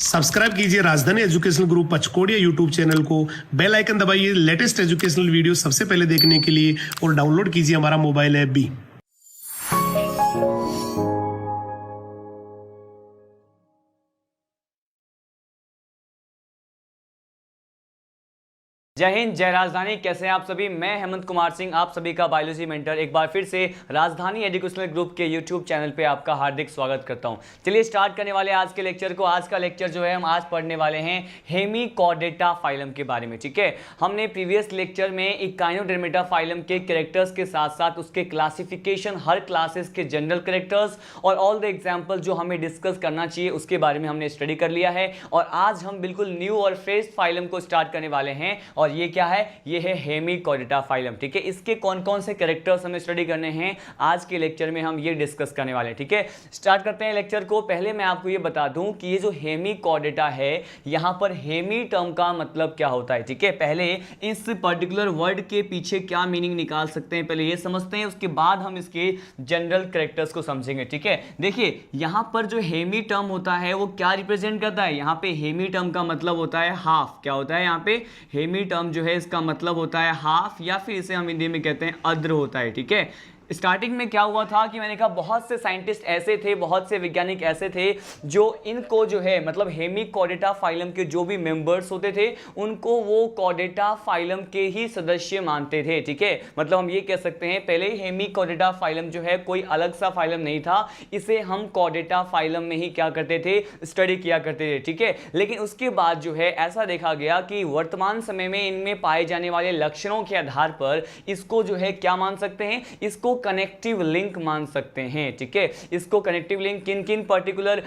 Subscribe कीजिए राजधानी educational group पचकोड़िया YouTube channel को, बेल आइकन दबाइए लेटेस्ट एजुकेशनल वीडियो सबसे पहले देखने के लिए और डाउनलोड कीजिए हमारा मोबाइल ऐप भी। जय हिंद, जय राजधानी। कैसे हैं आप सभी? मैं हेमंत कुमार सिंह, आप सभी का बायोलॉजी मेंटर, एक बार फिर से राजधानी एजुकेशनल ग्रुप के यूट्यूब चैनल पे आपका हार्दिक स्वागत करता हूं। चलिए स्टार्ट करने वाले आज के लेक्चर को। आज का लेक्चर जो है हम आज पढ़ने वाले हैं हेमिकॉर्डेटा फाइलम के बारे में। ठीक है, हमने प्रीवियस लेक्चर में इकाइनोडर्मेटा फाइलम के कैरेक्टर्स के साथ साथ उसके क्लासिफिकेशन, हर क्लासेस के जनरल कैरेक्टर्स और ऑल द एग्जाम्पल जो हमें डिस्कस करना चाहिए उसके बारे में हमने स्टडी कर लिया है। और आज हम बिल्कुल न्यू और फ्रेश फाइलम को स्टार्ट करने वाले हैं। और ये क्या है? ये है हेमिकॉर्डेटा फाइलम। ठीक है, इसके कौन कौन से कैरेक्टर्स हमें स्टडी करने हैं आज के लेक्चर में हम ये डिस्कस करने वाले हैं। ठीक है, स्टार्ट करते हैं लेक्चर को। पहले मैं आपको ये बता दूं कि ये जो हेमिकॉर्डेटा है, यहां पर हेमी टर्म का मतलब क्या होता है। ठीक है, पहले इस पर्टिकुलर वर्ड के पीछे क्या मीनिंग निकाल सकते हैं पहले ये समझते हैं, उसके बाद हम इसके जनरल कैरेक्टर्स को समझेंगे। ठीक है, देखिए यहां पर जो हेमी टर्म होता है वो क्या रिप्रेजेंट करता है। यहां पे हेमी टर्म का मतलब होता है हाफ। क्या होता है यहाँ पे? हेमी टर्म जो है इसका मतलब होता है हाफ, या फिर इसे हम हिंदी में कहते हैं अद्र होता है। ठीक है, स्टार्टिंग में क्या हुआ था कि मैंने कहा बहुत से साइंटिस्ट ऐसे थे, बहुत से वैज्ञानिक ऐसे थे जो इनको जो है मतलब हेमिकॉर्डेटा फाइलम के जो भी मेंबर्स होते थे उनको वो कॉर्डेटा फाइलम के ही सदस्य मानते थे। ठीक है, मतलब हम ये कह सकते हैं पहले हेमिकॉर्डेटा फाइलम जो है कोई अलग सा फाइलम नहीं था, इसे हम कॉर्डेटा फाइलम में ही क्या करते थे? स्टडी किया करते थे। ठीक है, लेकिन उसके बाद जो है ऐसा देखा गया कि वर्तमान समय में इनमें पाए जाने वाले लक्षणों के आधार पर इसको जो है क्या मान सकते हैं? इसको कनेक्टिव लिंक मान सकते हैं। ठीक है, इसको कनेक्टिव लिंक किन किन पर्टिकुलर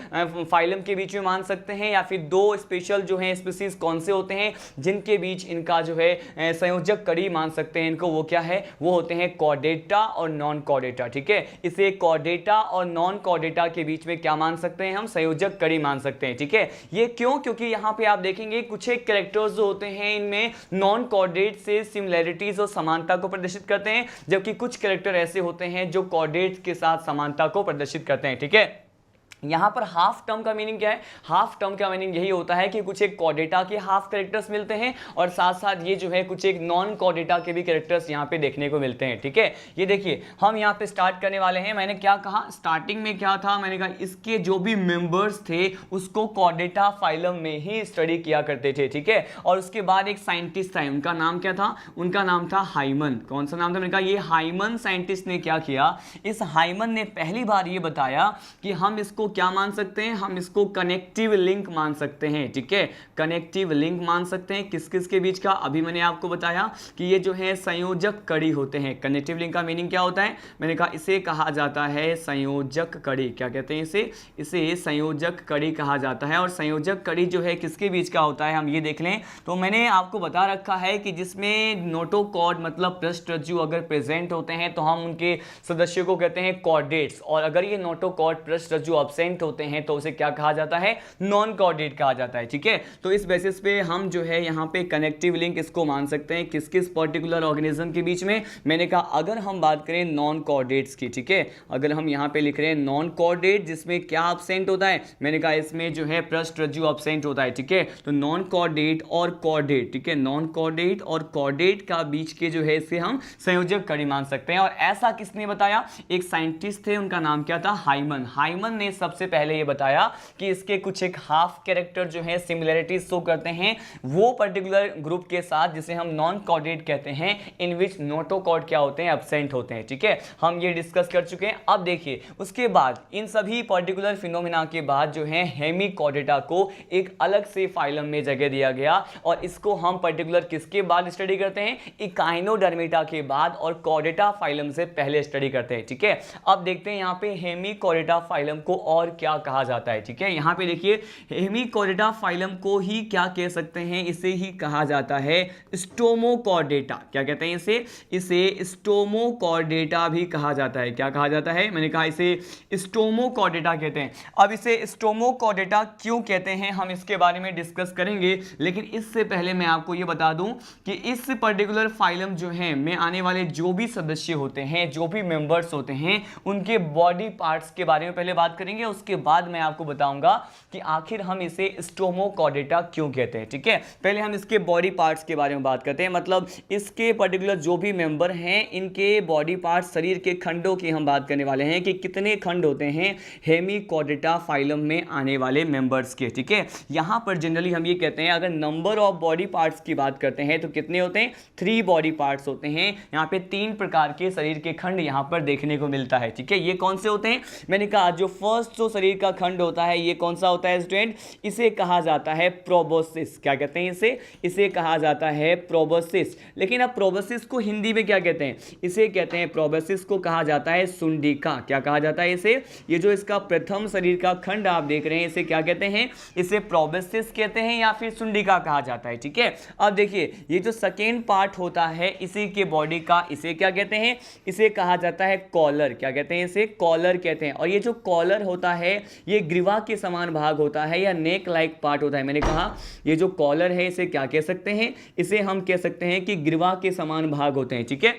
फाइलम के बीच में मान सकते हैं, या फिर दो स्पेशल जो हैं स्पीसीज कौन से होते हैं जिनके बीच इनका जो है संयोजक कड़ी मान सकते हैं इनको, वो क्या है? वो होते हैं कॉर्डेटा और नॉन कॉर्डेटा। ठीक है, इसे कॉर्डेटा और नॉन कॉर्डेटा के बीच में क्या मान सकते हैं? हम संयोजक कड़ी मान सकते हैं। ठीक है, ये क्यों? क्योंकि यहां पे आप देखेंगे कुछ एक कैरेक्टर्स जो होते हैं इनमें नॉन कॉर्डेट से सिमिलैरिटीज और समानता को प्रदर्शित करते हैं, जबकि कुछ कैरेक्टर ऐसे होते हैं जो कॉर्डेट्स के साथ समानता को प्रदर्शित करते हैं। ठीक है, यहां पर हाफ टर्म का मीनिंग क्या है? हाफ टर्म का मीनिंग यही होता है कि कुछ एक कॉर्डेटा के हाफ कैरेक्टर्स मिलते हैं और साथ साथ ये जो है कुछ एक नॉन कॉर्डेटा के भी कैरेक्टर्स यहां पे देखने को मिलते हैं। ठीक है, ये देखिए हम यहां पे स्टार्ट करने वाले हैं। मैंने क्या कहा स्टार्टिंग में? क्या था? मैंने कहा इसके जो भी मेंबर्स थे उसको कॉर्डेटा फाइलम में ही स्टडी किया करते थे। ठीक है, और उसके बाद एक साइंटिस्ट था, उनका नाम क्या था? उनका नाम था हाइमन। कौन सा नाम था? मैंने कहा ये हाइमन साइंटिस्ट ने क्या किया, इस हाइमन ने पहली बार ये बताया कि हम इसको क्या मान सकते हैं? हम इसको कनेक्टिव लिंक मान सकते हैं। ठीक है, कनेक्टिव लिंक मान सकते हैं किस किस के बीच का? अभी मैंने आपको बताया कि ये जो है संयोजक कड़ी होते हैं। कनेक्टिव लिंक का मीनिंग क्या होता है? मैंने कहा इसे कहा जाता है संयोजक कड़ी। क्या कहते हैं इसे? इसे संयोजक कड़ी कहा जाता है। और संयोजक कड़ी जो है किसके बीच का होता है हम ये देख लें तो मैंने आपको बता रखा है कि जिसमें नोटोकॉर्ड मतलब पृष्ठरज्जु अगर प्रेजेंट होते हैं तो हम उनके सदस्यों को कहते हैं कॉर्डेट्स, और अगर ये नोटोकॉर्ड पृष्ठरज्जु एब्सेंट होते हैं तो उसे क्या कहा जाता है? नॉन कॉर्डेट कहा जाता है। ठीक है, तो इस बेसिस पे हम जो है यहाँ पे कनेक्टिव लिंक इसको मान सकते हैं किस किस पर्टिकुलर ऑर्गेनिज्म के बीच में। मैंने कहा अगर हम बात करें नॉन कॉर्डेट्स की, ठीक है, अगर हम यहाँ पे लिख रहे हैं नॉन कॉर्डेट जिसमें क्या एब्सेंट होता है? मैंने कहा इसमें जो है पृष्ठरज्जु एब्सेंट होता है। ठीक है, तो नॉन कॉर्डेट और कॉर्डेट, ठीक है, नॉन कॉर्डेट और कॉर्डेट का बीच के जो है इसे हम संयोजक कड़ी मान सकते हैं। और ऐसा किसने बताया? एक साइंटिस्ट थे, उनका नाम क्या था? हाइमन। हाइमन ने सबसे पहले ये बताया कि इसके कुछ एक हाफ कैरेक्टर जो है सिमिलरिटीज शो करते हैं वो पर्टिकुलर ग्रुप के साथ जिसे हम नॉन कॉर्डेट कहते हैं, इन विच नोटोकॉर्ड क्या होते हैं? एब्सेंट होते हैं। ठीक है, हम ये डिस्कस कर चुके हैं। अब देखिए उसके बाद इन सभी पर्टिकुलर फिनोमिना के बाद जो है हेमिकॉर्डेटा को एक अलग से फाइलम में जगह दिया गया, और इसको हम पर्टिकुलर किसके बाद स्टडी करते हैं? इकाइनोडर्मेटा के बाद, और कॉर्डेटा फाइलम से पहले स्टडी करते हैं। ठीक है, अब देखते हैं यहाँ पे हेमिकॉर्डेटा फाइलम को और क्या कहा जाता है। ठीक है, यहां पे देखिए हेमिकॉर्डेटा फाइलम को ही क्या कह सकते हैं? इसे ही कहा जाता है स्टोमोकॉर्डेटा। क्या कहते हैं इसे? इसे स्टोमोकॉर्डेटा भी कहा जाता है। क्या कहा जाता है? मैंने कहा इसे स्टोमोकॉर्डेटा कहते हैं। अब इसे स्टोमोकॉर्डेटा क्यों कहते हैं हम इसके बारे में डिस्कस करेंगे, लेकिन इससे पहले मैं आपको यह बता दूं कि इस पर्टिकुलर फाइलम जो है में आने वाले जो भी सदस्य होते हैं, जो भी मेंबर्स होते हैं, उनके बॉडी पार्ट्स के बारे में पहले बात करेंगे उसके बाद मैं आपको बताऊंगा कि आखिर हम इसे स्टोमोकॉर्डेटा क्यों कहते हैं। ठीक है, पहले हम इसके बॉडी पार्ट्स के बारे में बात करते हैं, मतलब इसके पर्टिकुलर जो भी मेंबर हैं इनके बॉडी पार्ट्स, शरीर के खंडों की हम बात करने वाले हैं कि कितने खंड होते हैं हेमिकॉर्डेटा फाइलम में आने वाले मेंबर्स के। ठीक है, यहां पर जनरली हम ये कहते हैं, अगर नंबर ऑफ बॉडी पार्ट्स की बात करते हैं तो कितने होते हैं, 3 बॉडी पार्ट्स होते हैं। यहां पे 3 प्रकार के शरीर के खंड यहां पर देखने को मिलता है। ठीक है, ये कौन से होते हैं, मैंने कहा जो फर्स्ट जो शरीर का खंड होता है ये कौन सा होता है स्टूडेंट, इसे कहा जाता है प्रोबोसिस। क्या कहते हैं इसे कहा जाता है प्रोबोसिस। लेकिन अब प्रोबोसिस को हिंदी में क्या कहते हैं, इसे कहते हैं, प्रोबोसिस को कहा जाता है सुंडिका। क्या कहा जाता है इसे, ये जो इसका प्रथम शरीर का खंड आप देख रहे हैं इसे क्या कहते हैं, इसे प्रोबोसिस कहते हैं या फिर सुंडिका कहा जाता है। ठीक है, अब देखिए ये जो सेकेंड पार्ट होता है इसी के बॉडी का, इसे क्या कहते हैं, इसे कहा जाता है कॉलर। क्या कहते हैं, इसे कॉलर कहते हैं। और ये जो कॉलर होता है ये ग्रीवा के समान भाग होता है या नेक लाइक पार्ट होता है। मैंने कहा ये जो कॉलर है इसे क्या कह सकते हैं, इसे हम कह सकते हैं कि ग्रीवा के समान भाग होते हैं। ठीक है,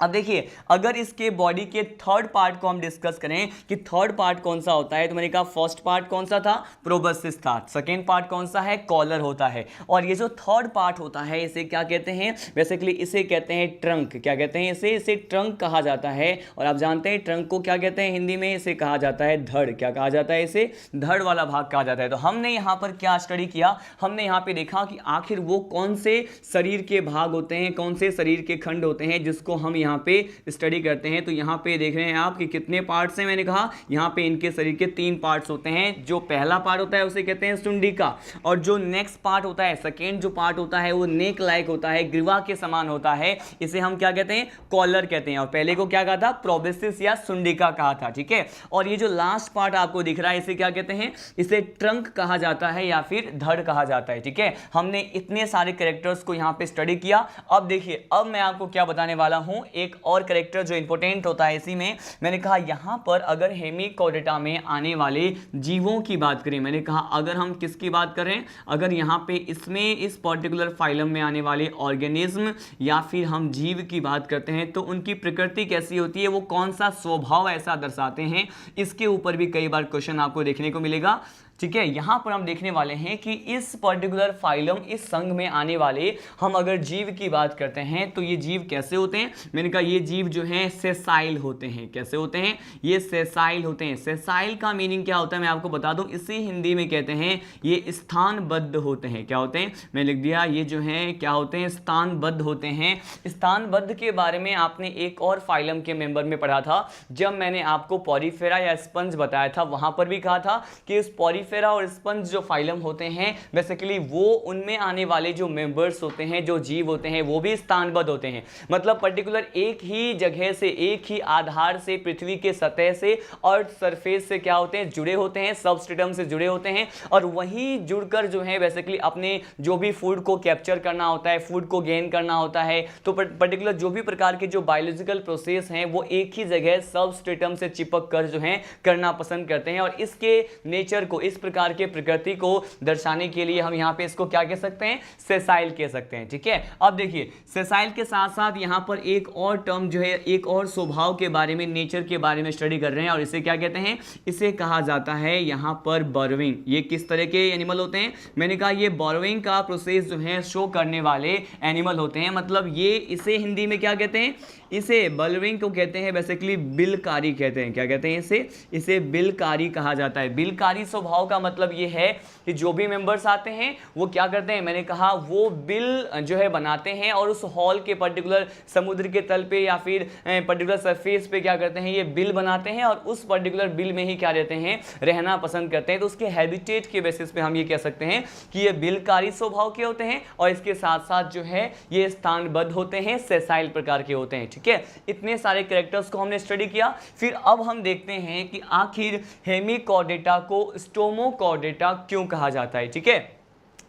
अब देखिए अगर इसके बॉडी के थर्ड पार्ट को हम डिस्कस करें कि थर्ड पार्ट कौन सा होता है, तो मैंने कहा फर्स्ट पार्ट कौन सा था, प्रोबोसिस था। सेकेंड पार्ट कौन सा है, कॉलर होता है। और ये जो थर्ड पार्ट होता है इसे क्या कहते हैं, बेसिकली इसे कहते हैं ट्रंक। क्या कहते हैं इसे ट्रंक कहा जाता है। और आप जानते हैं ट्रंक को क्या कहते हैं हिंदी में, इसे कहा जाता है धड़। क्या कहा जाता है, इसे धड़ वाला भाग कहा जाता है। तो हमने यहाँ पर क्या स्टडी किया, हमने यहाँ पे देखा कि आखिर वो कौन से शरीर के भाग होते हैं, कौन से शरीर के खंड होते हैं जिसको हम यहाँ पे स्टडी करते हैं। तो यहाँ पे देख रहे हैं आप कि कितने पार्ट्स हैं, मैंने कहा यहाँ पे इनके शरीर के 3 पार्ट्स होते हैं। जो पहला पार्ट होता है उसे कहते हैं सुंडिका, और जो नेक्स्ट पार्ट होता है, सेकेंड जो पार्ट होता है वो नेक लाइक होता है, ग्रीवा के समान होता है, इसे हम क्या कहते हैं, कॉलर कहते हैं। और पहले को क्या कहा था, प्रोबोसिस या सुंडिका कहा था। ठीक है, और ये जो लास्ट पार्ट आपको दिख रहा है इसे क्या कहते हैं, इसे ट्रंक कहा जाता है या फिर धड़ कहा जाता है। ठीक है, हमने इतने सारे कैरेक्टर्स को यहाँ पे स्टडी किया। अब देखिए अब मैं आपको क्या बताने वाला हूँ, एक और कैरेक्टर जो इंपॉर्टेंट होता है इसी में। मैंने कहा यहां पर अगर हेमिकॉर्डेटा में आने वाले जीवों की बात करें, मैंने कहा अगर हम किसकी बात करें, अगर यहां पे इसमें इस पर्टिकुलर फाइलम में आने वाले ऑर्गेनिज्म या फिर हम जीव की बात करते हैं तो उनकी प्रकृति कैसी होती है, वो कौन सा स्वभाव ऐसा दर्शाते हैं, इसके ऊपर भी कई बार क्वेश्चन आपको देखने को मिलेगा। ठीक है, यहां पर हम देखने वाले हैं कि इस पर्टिकुलर फाइलम, इस संघ में आने वाले हम अगर जीव की बात करते हैं तो ये जीव कैसे होते हैं, मैंने कहा ये जीव जो हैं सेसाइल होते हैं। कैसे होते हैं, ये सेसाइल होते हैं। सेसाइल का मीनिंग क्या होता है मैं आपको बता दूं, इसी हिंदी में कहते हैं ये स्थानबद्ध होते हैं। क्या होते हैं, मैं लिख दिया, ये जो है क्या होते हैं, स्थानबद्ध होते हैं। स्थानबद्ध के बारे में आपने एक और फाइलम के मेंबर में पढ़ा था, जब मैंने आपको पॉरीफेरा या स्पंज बताया था, वहां पर भी कहा था कि इस पॉरीफेरा और स्पंज जो फाइलम होते हैं बेसिकली वो उनमें आने वाले जो मेंबर्स होते हैं, जो जीव होते हैं वो भी स्थानबद्ध होते हैं। मतलब पर्टिकुलर एक ही जगह से, एक ही आधार से, पृथ्वी के सतह से, अर्थ सरफेस से क्या होते हैं, जुड़े होते हैं, सबस्ट्रेटम से जुड़े होते हैं। और वहीं जुड़कर जो है बेसिकली अपने जो भी फूड को कैप्चर करना होता है, फूड को गेन करना होता है, तो पर्टिकुलर जो भी प्रकार के जो बायोलॉजिकल प्रोसेस हैं वो एक ही जगह सबस्ट्रेटम से चिपक कर जो है करना पसंद करते हैं। और इसके नेचर को, इस प्रकार के प्रकृति को दर्शाने के लिए हम यहाँ पे इसको क्या कह सकते हैं, सेसाइल कह सकते हैं। ठीक है, अब देखिए सेसाइल के साथ साथ यहाँ पर एक और टर्म जो है, एक और स्वभाव के बारे में, नेचर के बारे में स्टडी कर रहे हैं और इसे क्या कहते हैं, इसे कहा जाता है यहाँ पर बर्रोइंग। ये किस तरह के एनिमल होते हैं, मैंने कहा ये बर्रोइंग का प्रोसेस जो है शो करने वाले एनिमल होते हैं। मतलब ये, इसे हिंदी में क्या कहते हैं, इसे बर्रोइंग को कहते हैं बेसिकली बिलकारी कहते हैं। क्या कहते हैं इसे बिलकारी कहा जाता है। बिलकारी स्वभाव का मतलब ये है कि जो भी मेंबर्स आते हैं वो क्या करते हैं, मैंने कहा वो बिल जो है बनाते हैं और उस हॉल के पर्टिकुलर समुद्र के तल पे या फिर पर्टिकुलर सरफेस पे क्या करते हैं, ये बिल बनाते हैं और उस पर्टिकुलर बिल में ही क्या रहते हैं, रहना पसंद करते हैं। तो उसके हैबिटेट के बेसिस पे हम ये कह सकते हैं कि ये बिलकारी स्वभाव के होते हैं और इसके साथ साथ जो है ये स्थानबद्ध होते हैं, सेसाइल प्रकार के होते हैं। ठीक है, इतने सारे कैरेक्टर्स को हमने स्टडी किया। फिर अब हम देखते हैं कि आखिर हेमिकॉर्डेटा को स्टोमोकॉर्डेटा क्यों कहा जाता है। ठीक है,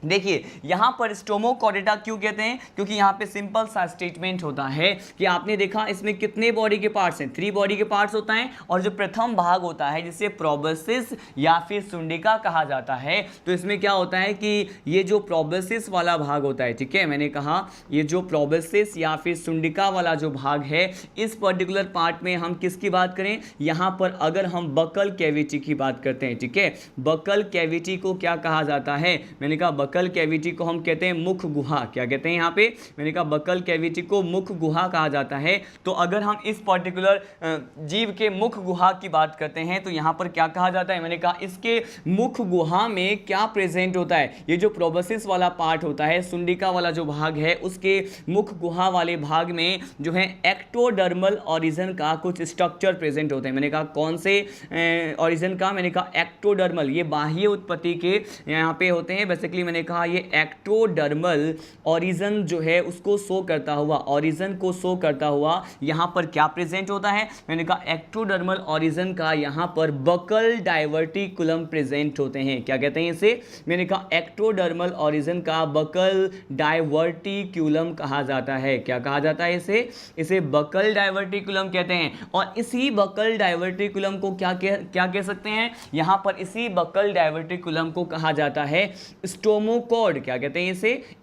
देखिए यहाँ पर स्टोमोकॉर्डेटा क्यों कहते हैं, क्योंकि यहाँ पे सिंपल सा स्टेटमेंट होता है कि आपने देखा इसमें कितने बॉडी के पार्ट्स हैं, 3 बॉडी के पार्ट्स होता है, और जो प्रथम भाग होता है जिसे प्रोबेसिस या फिर सुंडिका कहा जाता है, तो इसमें क्या होता है कि ये जो प्रोबेसिस वाला भाग होता है, ठीक है, मैंने कहा ये जो प्रोबेसिस या फिर सुंडिका वाला जो भाग है, इस पर्टिकुलर पार्ट में हम किसकी बात करें, यहाँ पर अगर हम बकल कैविटी की बात करते हैं, ठीक है, बकल कैविटी को क्या कहा जाता है, मैंने कहा बकल कैविटी को हम कहते हैं मुख गुहा। क्या कहते हैं यहाँ पे, मैंने कहा बकल कैविटी को मुख गुहा कहा जाता है। तो अगर हम इस पर्टिकुलर जीव के मुख गुहा की बात करते हैं तो यहाँ पर क्या कहा जाता है, मैंने कहा इसके मुख गुहा में क्या प्रेजेंट होता है, ये जो प्रोबेसिस वाला पार्ट होता है, सुंडिका वाला जो भाग है, उसके मुख गुहा वाले भाग में जो है एक्टोडर्मल ऑरिजन का कुछ स्ट्रक्चर प्रेजेंट होते हैं। मैंने कहा कौन से ऑरिजन का, मैंने कहा एक्टोडर्मल, ये बाह्य उत्पत्ति के यहाँ पे होते हैं। बेसिकली मैंने कहा ये एक्टोडर्मल ऑरिजन जो है उसको शो करता हुआ, ऑरिजन को शो करता हुआ यहाँ पर क्या प्रेजेंट होता है, मैंने कहा एक्टोडर्मल ऑरिजन का यहाँ पर बकल डाइवर्टिकुलम प्रेजेंट होते हैं। क्या कहते हैं इसे, मैंने कहा एक्टोडर्मल ऑरिजन का बकल डाइवर्टिकुलम कहा जाता है। क्या कहा जाता है इसे बकल डाइवर्टिकुलम कहते हैं। और इसी बकल डाइवर्टिकुलम को क्या कह सकते हैं, यहाँ पर इसी बकल डाइवर्टिकुलम को कहा जाता है स्टोमोकॉर्ड। क्या कहते हैं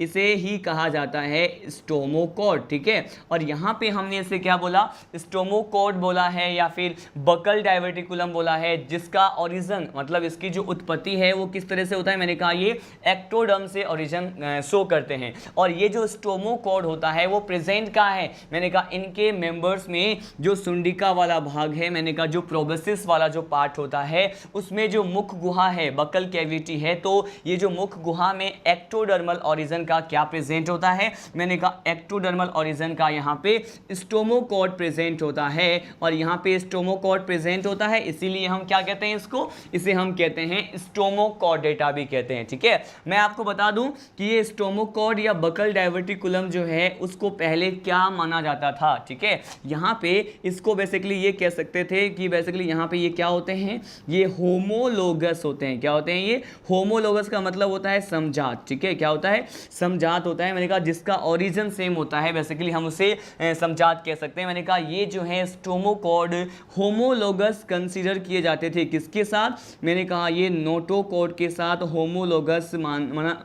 इसे ही कहा जाता है स्टोमोकॉर्ड, ठीक है। और यहाँ पे हमने इसे क्या बोला, स्टोमोकॉर्ड बोला है या फिर बकल डाइवर्टिकुलम बोला है, जिसका ओरिजिन मतलब इसकी जो उत्पत्ति है वो किस तरह से होता है, मैंने कहा ये एक्टोडर्म से ओरिजिन शो करते हैं। और ये जो स्टोमोकॉर्ड होता है वो प्रेजेंट कहाँ है, मैंने कहा इनके मेंबर्स में जो सुंडिका वाला भाग है, मैंने कहा जो प्रोबेसिस वाला जो पार्ट होता है उसमें जो मुख गुहा है, बकल कैविटी है, तो ये जो मुख गुहा में एक्टोडर्मल ऑरिजन का क्या प्रेजेंट होता है, मैंने कहा एक्टोडर्मल ऑरिजन का यहाँ पे स्टोमोकॉर्ड प्रेजेंट होता है। और यहाँ पे स्टोमोकॉर्ड प्रेजेंट होता है, इसीलिए हम क्या कहते हैं इसको, इसे हम कहते हैं स्टोमोकॉर्डेटा भी कहते हैं, ठीक है। मैं आपको बता दूं कि ये स्टोमोकॉर्ड या बकल डाइवर्टिकुलम जो है उसको पहले क्या माना जाता था, ठीक है। यहाँ पे इसको बेसिकली ये कह सकते थे कि बेसिकली यहाँ पे ये क्या होते हैं, ये होमोलोगस होते हैं। क्या होते हैं ये, होमोलोगस का मतलब होता है समजात, ठीक है। क्या होता है, समजात होता है। मैंने कहा जिसका ओरिजिन सेम होता है, बेसिकली हम उसे समजात कह सकते हैं। मैंने कहा ये जो है स्टोमोकॉर्ड होमोलोगस कंसीडर किए जाते थे, किसके साथ, मैंने कहा ये नोटोकॉर्ड के साथ होमोलोगस माना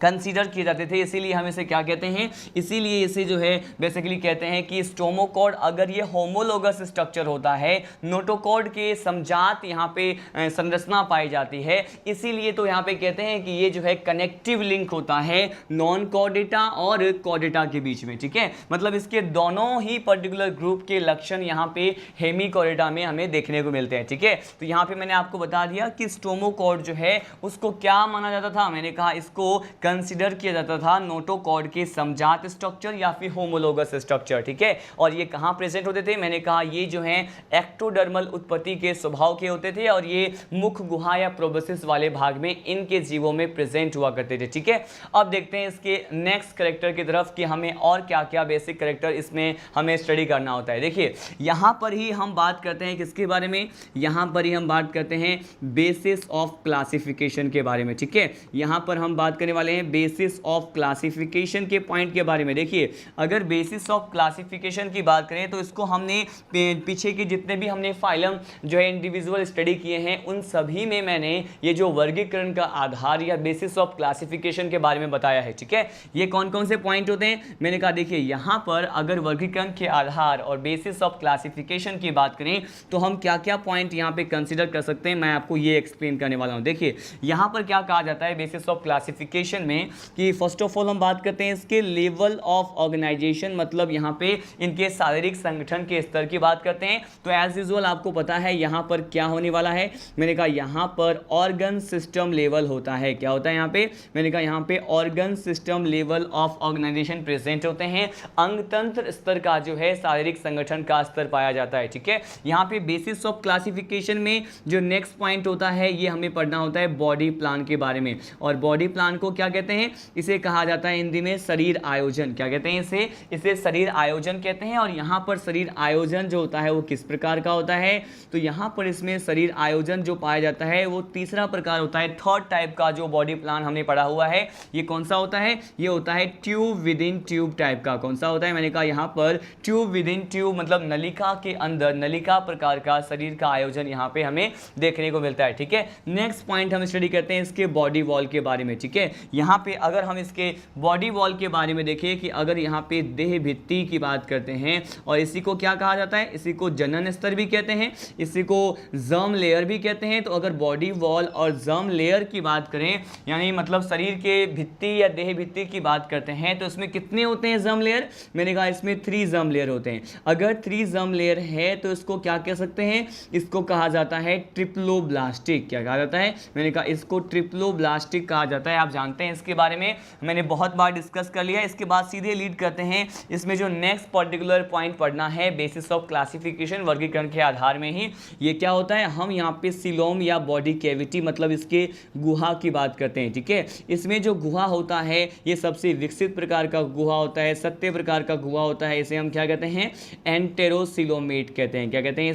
कंसीडर किए जाते थे, इसीलिए हम इसे क्या कहते हैं, इसीलिए इसे जो है बेसिकली कहते हैं कि स्टोमोकॉर्ड अगर ये होमोलोगस स्ट्रक्चर होता है, नोटोकॉर्ड के समजात यहाँ पे संरचना पाई जाती है, इसीलिए तो यहाँ पे कहते हैं कि ये जो है कनेक्टिव लिंक होता है नॉन कॉर्डेटा और कॉर्डेटा के बीच में, ठीक है। मतलब इसके दोनों ही पर्टिकुलर ग्रुप के लक्षण यहाँ पे हेमीकॉर्डेटा में हमें देखने को मिलते हैं, ठीक है। तो यहाँ पे मैंने आपको बता दिया कि स्टोमोकॉर्ड जो है उसको क्या माना जाता था, मैंने कहा इसको कंसीडर किया जाता था नोटोकॉर्ड के समजात स्ट्रक्चर या फिर होमोलोगस स्ट्रक्चर, ठीक है। और ये कहाँ प्रेजेंट होते थे, मैंने कहा ये जो है एक्टोडर्मल उत्पत्ति के स्वभाव के होते थे और ये मुख गुहा या प्रोबेसिस वाले भाग में इनके जीवों में प्रेजेंट हुआ करते थे, ठीक है। अब देखते हैं इसके नेक्स्ट कैरेक्टर की तरफ कि हमें और क्या क्या बेसिक कैरेक्टर इसमें हमें स्टडी करना होता है। देखिए यहाँ पर ही हम बात करते हैं किसके बारे में, यहाँ पर ही हम बात करते हैं बेसिस ऑफ क्लासिफिकेशन के बारे में, ठीक है। यहाँ पर हम बात करने वाले हैं बेसिस ऑफ क्लासिफिकेशन के पॉइंट के बारे में। देखिए अगर बेसिस ऑफ क्लासिफिकेशन की बात करें तो इसको हमने पीछे के जितने भी हमने फाइलम जो है इंडिविजुअल स्टडी किए हैं उन सभी में मैंने ये जो वर्गीकरण का आधार या बेसिस ऑफ क्लासिफिकेशन के बारे में बताया है, ठीक है। ये कौन कौन से पॉइंट होते हैं, मैंने कहा देखिए यहाँ पर अगर वर्गीकरण के आधार और बेसिस ऑफ क्लासिफिकेशन की बात करें तो हम क्या क्या पॉइंट यहाँ पे कंसिडर कर सकते हैं, मैं आपको ये एक्सप्लेन करने वाला हूँ। देखिए यहाँ पर क्या कहा जाता है बेसिस ऑफ क्लासिफिकेशन में कि फर्स्ट ऑफ ऑल हम बात करते हैं इसके लेवल ऑफ ऑर्गेनाइजेशन, मतलब यहाँ पे इनके शारीरिक संगठन के स्तर की बात करते हैं। तो एज यूजुअल आपको पता है यहाँ पर क्या होने वाला है, मैंने कहा यहाँ पर ऑर्गन सिस्टम लेवल होता है। क्या होता है यहाँ पे, मैंने कहा यहाँ पे organ system level of organisation present होते हैं। अंग तंत्र स्तर का जो है शारीरिक संगठन का स्तर पाया जाता है, ठीक है। यहाँ पे बेसिस ऑफ क्लासिफिकेशन में जो नेक्स्ट पॉइंट होता है ये हमें पढ़ना होता है बॉडी प्लान के बारे में। और बॉडी प्लान को क्या कहते हैं, इसे कहा जाता है हिंदी में शरीर आयोजन। क्या कहते हैं इसे शरीर आयोजन कहते हैं। और यहाँ पर शरीर आयोजन जो होता है वो किस प्रकार का होता है, तो यहाँ पर इसमें शरीर आयोजन जो पाया जाता है वो तीसरा प्रकार होता है, थर्ड टाइप का जो बॉडी प्लान हमने पढ़ा हुआ है। ये कौन सा होता है, ये होता है tube with in tube type का। कौन सा होता है, मैंने कहा यहाँ पर ट्यूब विद इन ट्यूब, मतलब नलिका के अंदर नलिका प्रकार का शरीर का आयोजन यहाँ पे हमें देखने को मिलता है। ठीक है, नेक्स्ट पॉइंट हम स्टडी करते हैं इसके बॉडी वॉल के बारे में। ठीक है, यहाँ पे अगर हम इसके बॉडी वॉल के बारे में देखें कि अगर यहाँ पे देह भित्ति की बात करते हैं, और इसी को क्या कहा जाता है, इसी को जनन स्तर भी कहते हैं, इसी को जर्म लेयर भी कहते हैं। तो अगर बॉडी वॉल और जर्म लेयर की बात करें, यानी मतलब शरीर के भित्ति या देह भित्ति की बात करते हैं, तो इसमें कितने होते हैं जर्म लेयर, मैंने कहा इसमें 3 जर्म लेयर होते हैं। अगर 3 जर्म लेयर है तो इसको क्या कह सकते हैं, इसको कहा जाता है ट्रिप्लोब्लास्टिक। क्या कहा जाता है, मैंने कहा इसको ट्रिप्लोब्लास्टिक कहा जाता है। आप जानते हैं इसके बारे में, मैंने बहुत बार डिस्कस कर लिया। इसके बाद सीधे लीड करते हैं, इसमें जो नेक्स्ट पर्टिकुलर पॉइंट पढ़ना है बेसिस ऑफ क्लासिफिकेशन, वर्गीकरण के आधार में ही ये क्या होता है, हम यहाँ पे सिलोम या बॉडी कैविटी मतलब इसके गुहा की बात करते हैं। ठीक है, इसमें जो गुहा होता है ये सबसे विकसित प्रकार का गुहा होता है, सत्य प्रकार का गुहा होता है। इसे हम क्या कहते हैं, एंटेरोसिलोमेट कहते हैं। क्या कहते हैं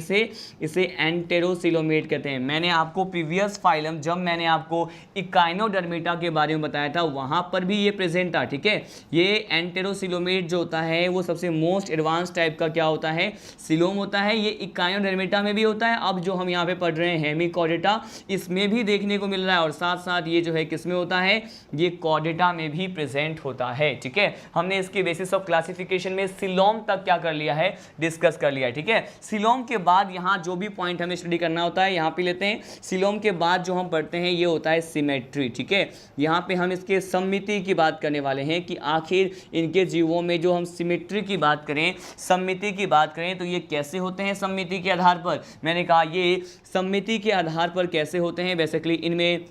इसे एंटेरोसिलोमेट कहते हैं। मैंने आपको प्रीवियस फाइलम, जब मैंने आपको इकाइनोडर्मिटा के बारे में बताया था, वहां पर भी ये प्रेजेंट था। ठीक है, ये एंटेरोसिलोमेट जो होता है वो सबसे मोस्ट एडवांस टाइप का क्या होता है, सिलोम होता है। ये इकाइनोडर्मिटा में भी होता है। अब जो हम यहाँ पे पढ़ रहे हैं हेमिकॉर्डेटा, इसमें भी देखने को मिल रहा है, और साथ साथ ये जो है किसमें होता है, ये कॉर्डेटा में भी प्रेजेंट होता है। ठीक है, हमने इसके बेसिस ऑफ क्लासिफिकेशन में सिलोम तक क्या कर लिया है, डिस्कस कर लिया है। ठीक है, सिलोम के बाद यहाँ जो भी पॉइंट हमें स्टडी करना होता है यहाँ पे लेते हैं। सिलोम के बाद जो हम पढ़ते हैं ये होता है सिमेट्री। ठीक है, यहाँ पे हम इसके सममिति की बात करने वाले हैं कि आखिर इनके जीवों में जो हम सिमेट्री की बात करें, सममिति की बात करें, तो ये कैसे होते हैं सममिति के आधार पर। मैंने कहा ये सममिति के आधार पर कैसे होते हैं, बेसिकली इनमें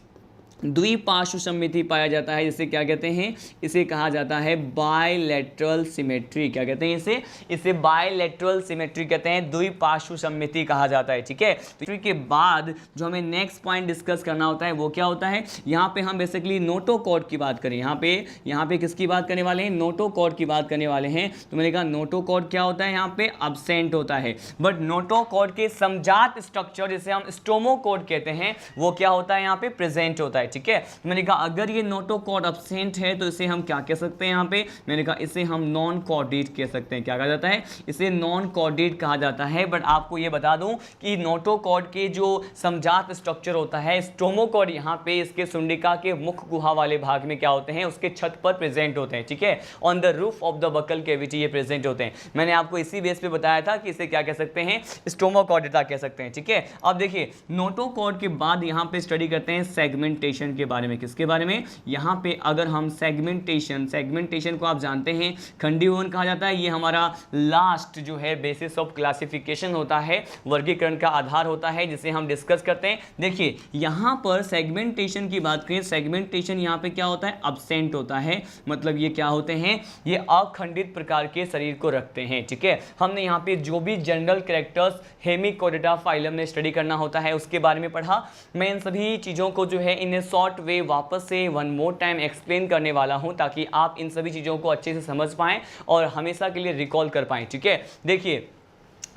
द्विपार्श्व सममिति पाया जाता है, जिसे क्या कहते हैं, इसे कहा जाता है बायलैटरल सिमेट्री। क्या कहते हैं इसे बायलैटरल सिमेट्री कहते हैं, द्विपार्श्व सममिति कहा जाता है। ठीक है, तो के बाद जो हमें नेक्स्ट पॉइंट डिस्कस करना होता है वो क्या होता है, यहाँ पे हम बेसिकली नोटोकॉर्ड की बात करें। यहाँ पे किसकी बात करने वाले हैं, नोटोकॉर्ड की बात करने वाले हैं। तो मैंने कहा नोटोकॉर्ड क्या होता है, यहाँ पे अब्सेंट होता है। बट नोटोकॉर्ड के समजात स्ट्रक्चर जिसे हम स्टोमोकॉर्ड कहते हैं, वो क्या होता है, यहाँ पे प्रेजेंट होता है। ठीक है, मैंने कहा अगर ये नोटोकॉर्ड अब्सेंट है तो इसे हम क्या कह सकते हैं, यहाँ पे मैंने कहा इसे हम नॉन कॉर्डेट कह सकते हैं। क्या कहा जाता है, इसे नॉन कॉर्डेट कहा जाता है। बट आपको ये बता दूं कि नोटोकॉर्ड के जो समजात स्ट्रक्चर होता है, स्टोमोकॉर्ड यहाँ पे इसके सुंडिका के मुख गुहा वाले भाग में क्या होते हैं, उसके छत पर प्रेजेंट होते हैं। ठीक है, on the roof of the buccal cavity ये प्रेजेंट होते हैं। मैंने आपको इसी बेस पे बताया था कि इसे क्या कह सकते हैं, स्टोमोकॉर्डेटा कह सकते हैं। ठीक है, अब देखिए नोटोकॉर्ड के बाद यहाँ पे स्टडी करते हैं सेगमेंटेशन के बारे में। किसके बारे में, यहाँ पे अगर हम सेगमेंटेशन को आप जानते हैं खंडीभवन कहा जाता है। ये हमारा लास्ट जो है बेसिस ऑफ क्लासिफिकेशन होता है, वर्गीकरण का आधार होता है, जिसे हम डिस्कस करते हैं। देखिए यहाँ पर सेगमेंटेशन की बात करें, सेगमेंटेशन यहाँ पे क्या होता है, अब्सेंट होता है। मतलब ये क्या होते हैं, ये अखंडित प्रकार के शरीर को रखते हैं। ठीक है, हमने यहाँ पे जो भी जनरल कैरेक्टर्स हेमिकॉर्डेटा फाइलम में स्टडी करना होता है उसके बारे में पढ़ा। मैं इन सभी चीज़ों को जो है इन्हें शॉर्ट वे वापस से वन मोर टाइम एक्सप्लेन करने वाला हूं, ताकि आप इन सभी चीज़ों को अच्छे से समझ पाएं और हमेशा के लिए रिकॉल कर पाएं। ठीक है, देखिए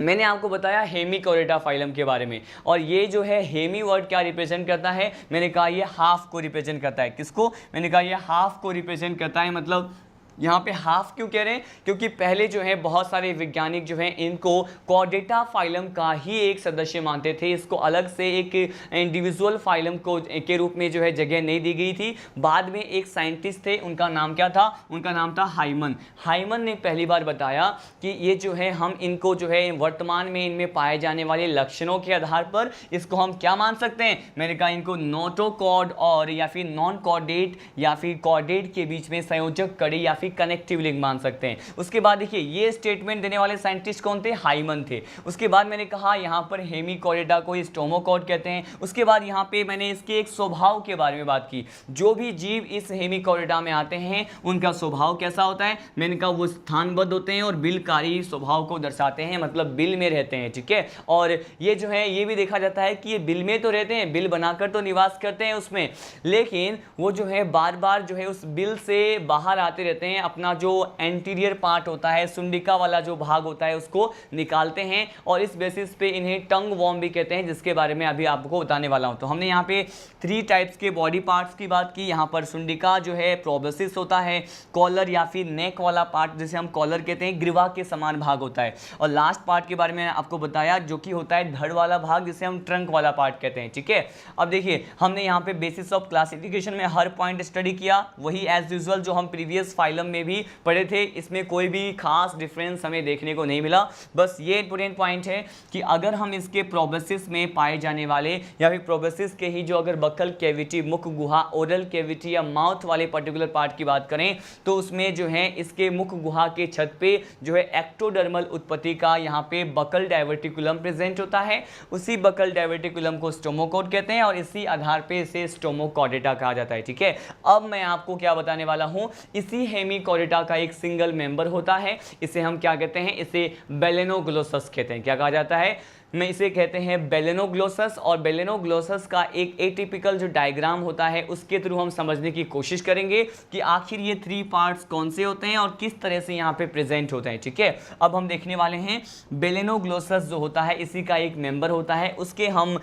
मैंने आपको बताया हेमिकॉर्डेटा फाइलम के बारे में, और ये जो है हेमी वर्ड क्या रिप्रेजेंट करता है, मैंने कहा ये हाफ को रिप्रेजेंट करता है। किसको, मैंने कहा ये हाफ को रिप्रेजेंट करता है। मतलब यहाँ पे हाफ क्यों कह रहे हैं, क्योंकि पहले जो है बहुत सारे वैज्ञानिक जो हैं इनको कॉर्डेटा फाइलम का ही एक सदस्य मानते थे। इसको अलग से एक इंडिविजुअल फाइलम को के रूप में जो है जगह नहीं दी गई थी। बाद में एक साइंटिस्ट थे, उनका नाम क्या था, उनका नाम था हाइमन ने पहली बार बताया कि ये जो है हम इनको जो है वर्तमान में इनमें पाए जाने वाले लक्षणों के आधार पर इसको हम क्या मान सकते हैं, मैंने कहा इनको नोटोकॉर्ड और या फिर नॉन कॉर्डेट या फिर कॉर्डेट के बीच में संयोजक कड़ी या फिर कनेक्टिव लिंक मान सकते हैं। उसके बाद देखिए ये स्टेटमेंट देने वाले साइंटिस्ट कौन थे, हाइमन थे। उसके बाद मैंने कहा यहाँ पर हेमिकोरिडा को स्टोमोकॉड कहते हैं। उसके बाद यहाँ पे मैंने इसके एक स्वभाव के बारे में बात की, जो भी जीव इस हेमिकोरिडा में आते हैं उनका स्वभाव कैसा होता है। मैंने कहा वो स्थानबद्ध होते हैं और बिलकारी स्वभाव को दर्शाते हैं, मतलब बिल में रहते हैं, ठीक है। और ये जो है ये भी देखा जाता है कि ये बिल में तो रहते हैं, बिल बनाकर तो निवास करते हैं उसमें, लेकिन वो जो है बार बार जो है उस बिल से बाहर आते रहते हैं, अपना जो एंटीरियर पार्ट होता है, सुंडिका वाला जो भाग होता है उसको निकालते हैं, और इस बेसिस पे इन्हें टंग वॉर्म भी कहते हैं, जिसके बारे में अभी आपको बताने वाला हूं। तो हमने यहाँ पे 3 टाइप्स के बॉडी पार्ट्स की बात की। यहाँ पर सुंडिका जो है प्रोबेसिस होता है, कॉलर या फिर नेक वाला पार्ट जिसे हम कॉलर कहते हैं, ग्रीवा के समान भाग होता है, और लास्ट पार्ट के बारे में आपको बताया जो कि होता है धड़ वाला भाग जिसे हम ट्रंक वाला पार्ट कहते हैं, ठीक है। अब देखिए हमने यहाँ पे बेसिस ऑफ क्लासिफिकेशन में हर पॉइंट स्टडी किया, वही एज यूजुअल जो हम प्रीवियस फाइलम में भी पढ़े थे। इसमें कोई भी खास डिफरेंस हमें देखने को नहीं मिला। बस ये इंपॉर्टेंट पॉइंट है कि अगर हम इसके प्रोबेसिस में पाए जाने वाले या फिर प्रोबेसिस के ही जो अगर बक्कल कैविटी, मुख गुहा, ओरल कैविटी या माउथ वाले पर्टिकुलर पार्ट की बात करें तो उसमें जो है इसके मुख गुहा के छत पे जो है एक्टोडर्मल उत्पत्ति का यहाँ पे बकल डाइवर्टिकुलम प्रेजेंट होता है। उसी बकल डाइवर्टिकुलम को स्टोमोकॉड कहते हैं और इसी आधार पे इसे स्टोमोकॉर्डेटा कहा जाता है, ठीक है। अब मैं आपको क्या बताने वाला हूं, इसी हेमिकॉर्डेटा का एक सिंगल मेंबर होता है, इसे हम क्या कहते हैं, इसे बेलेनोग्लोसस कहते हैं। क्या कहा जाता है, मैं इसे कहते हैं बेलेनोग्लोसस। और बेलेनोग्लोसस का एक एटिपिकल जो डायग्राम होता है उसके थ्रू हम समझने की कोशिश करेंगे कि आखिर ये 3 पार्ट्स कौन से होते हैं और किस तरह से यहाँ पे प्रेजेंट होते हैं, ठीक है। अब हम देखने वाले हैं बेलेनोग्लोसस जो होता है इसी का एक मेंबर होता है, उसके हम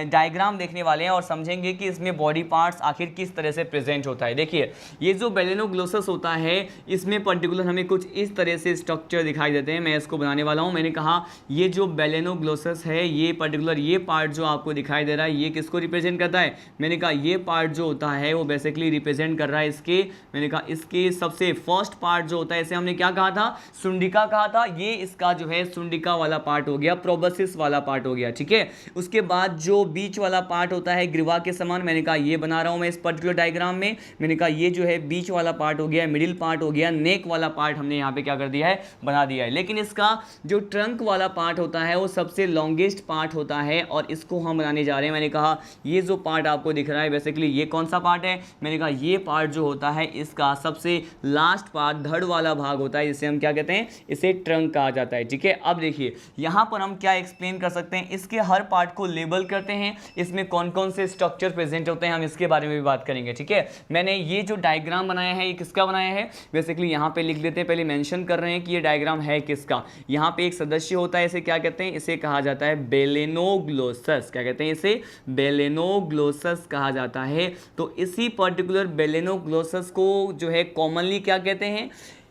डायग्राम देखने वाले हैं और समझेंगे कि इसमें बॉडी पार्ट्स आखिर किस तरह से प्रेजेंट होता है। देखिए ये जो बेलेनोग्लोसस होता है इसमें पर्टिकुलर हमें कुछ इस तरह से स्ट्रक्चर दिखाई देते हैं। मैं इसको बनाने वाला हूँ। मैंने कहा ये जो बेलेनोग्लोसस है, ये पर्टिकुलर ये पार्ट जो आपको दिखाई दे रहा है ये किसको रिप्रेजेंट करता है। मैंने कहा ये पार्ट जो होता है वो बेसिकली रिप्रेजेंट कर रहा है इसके, मैंने कहा इसके सबसे फर्स्ट पार्ट जो होता है इसे हमने क्या कहा था, सुंडिका कहा था। ये इसका जो है सुंडिका वाला पार्ट हो गया, प्रोबेसिस वाला पार्ट हो गया, ठीक है। उसके बाद जो बीच वाला पार्ट होता है ग्रीवा के समान, मैंने कहा ये बना रहा हूं मैं इस पर्टिकुलर डायग्राम में। मैंने कहा ये जो है बीच वाला पार्ट हो गया, मिडिल पार्ट हो गया, नेक वाला पार्ट हमने यहाँ पे क्या कर दिया है, बना दिया है। लेकिन इसका जो ट्रंक वाला पार्ट होता है वो सबसे लॉन्गेस्ट पार्ट होता है और इसको हम बनाने जा रहे हैं। मैंने कहा ये जो पार्ट आपको दिख रहा है बेसिकली ये कौन सा पार्ट है, मैंने कहा ये पार्ट जो होता है इसका सबसे लास्ट पार्ट धड़ वाला भाग होता है, जिसे हम क्या कहते हैं, इसे ट्रंक कहा जाता है, ठीक है। अब देखिए यहां पर हम क्या एक्सप्लेन कर सकते हैं, इसके हर पार्ट को लेबल करते हैं, इसमें कौन कौन से स्ट्रक्चर प्रेजेंट होते हैं हम इसके बारे में भी बात करेंगे, ठीक है। मैंने ये जो डायग्राम बनाया है ये किसका बनाया है, बेसिकली यहां पे लिख देते हैं, पहले मेंशन कर रहे हैं कि ये डायग्राम है किसका। यहां पे एक सदस्य होता है, इसे क्या कहते हैं, इसे कहा जाता है बेलेनोग्लोसस। क्या कहते हैं, इसे बेलेनोग्लोसस कहा जाता है। तो इसी पर्टिकुलर बेलेनोग्लोसस को जो है कॉमनली क्या कहते हैं,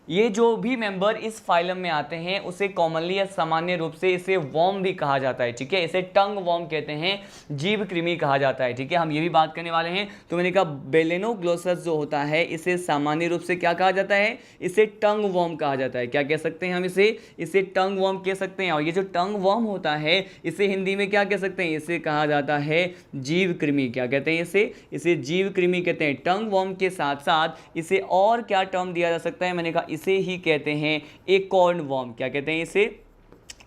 ये जो भी मेंबर इस फाइलम में आते हैं उसे कॉमनली या सामान्य रूप से इसे वॉर्म भी कहा जाता है, ठीक है। इसे टंग वॉर्म कहते हैं, जीव कृमि कहा जाता है, ठीक है। हम ये भी बात करने वाले हैं। तो मैंने कहा बेलेनोग्लोसस जो होता है इसे सामान्य रूप से क्या कहा जाता है, इसे टंग वॉर्म कहा जाता है। क्या कह सकते हैं हम इसे टंग वॉर्म कह सकते हैं। और ये जो टंग वॉर्म होता है इसे हिंदी में क्या कह सकते हैं, इसे कहा जाता है जीव कृमि। क्या कहते हैं, इसे जीव कृमि कहते हैं। टंग वॉर्म के साथ साथ इसे और क्या टर्म दिया जा सकता है, मैंने कहा इसे ही कहते हैं एकॉर्न वॉर्म। क्या कहते हैं,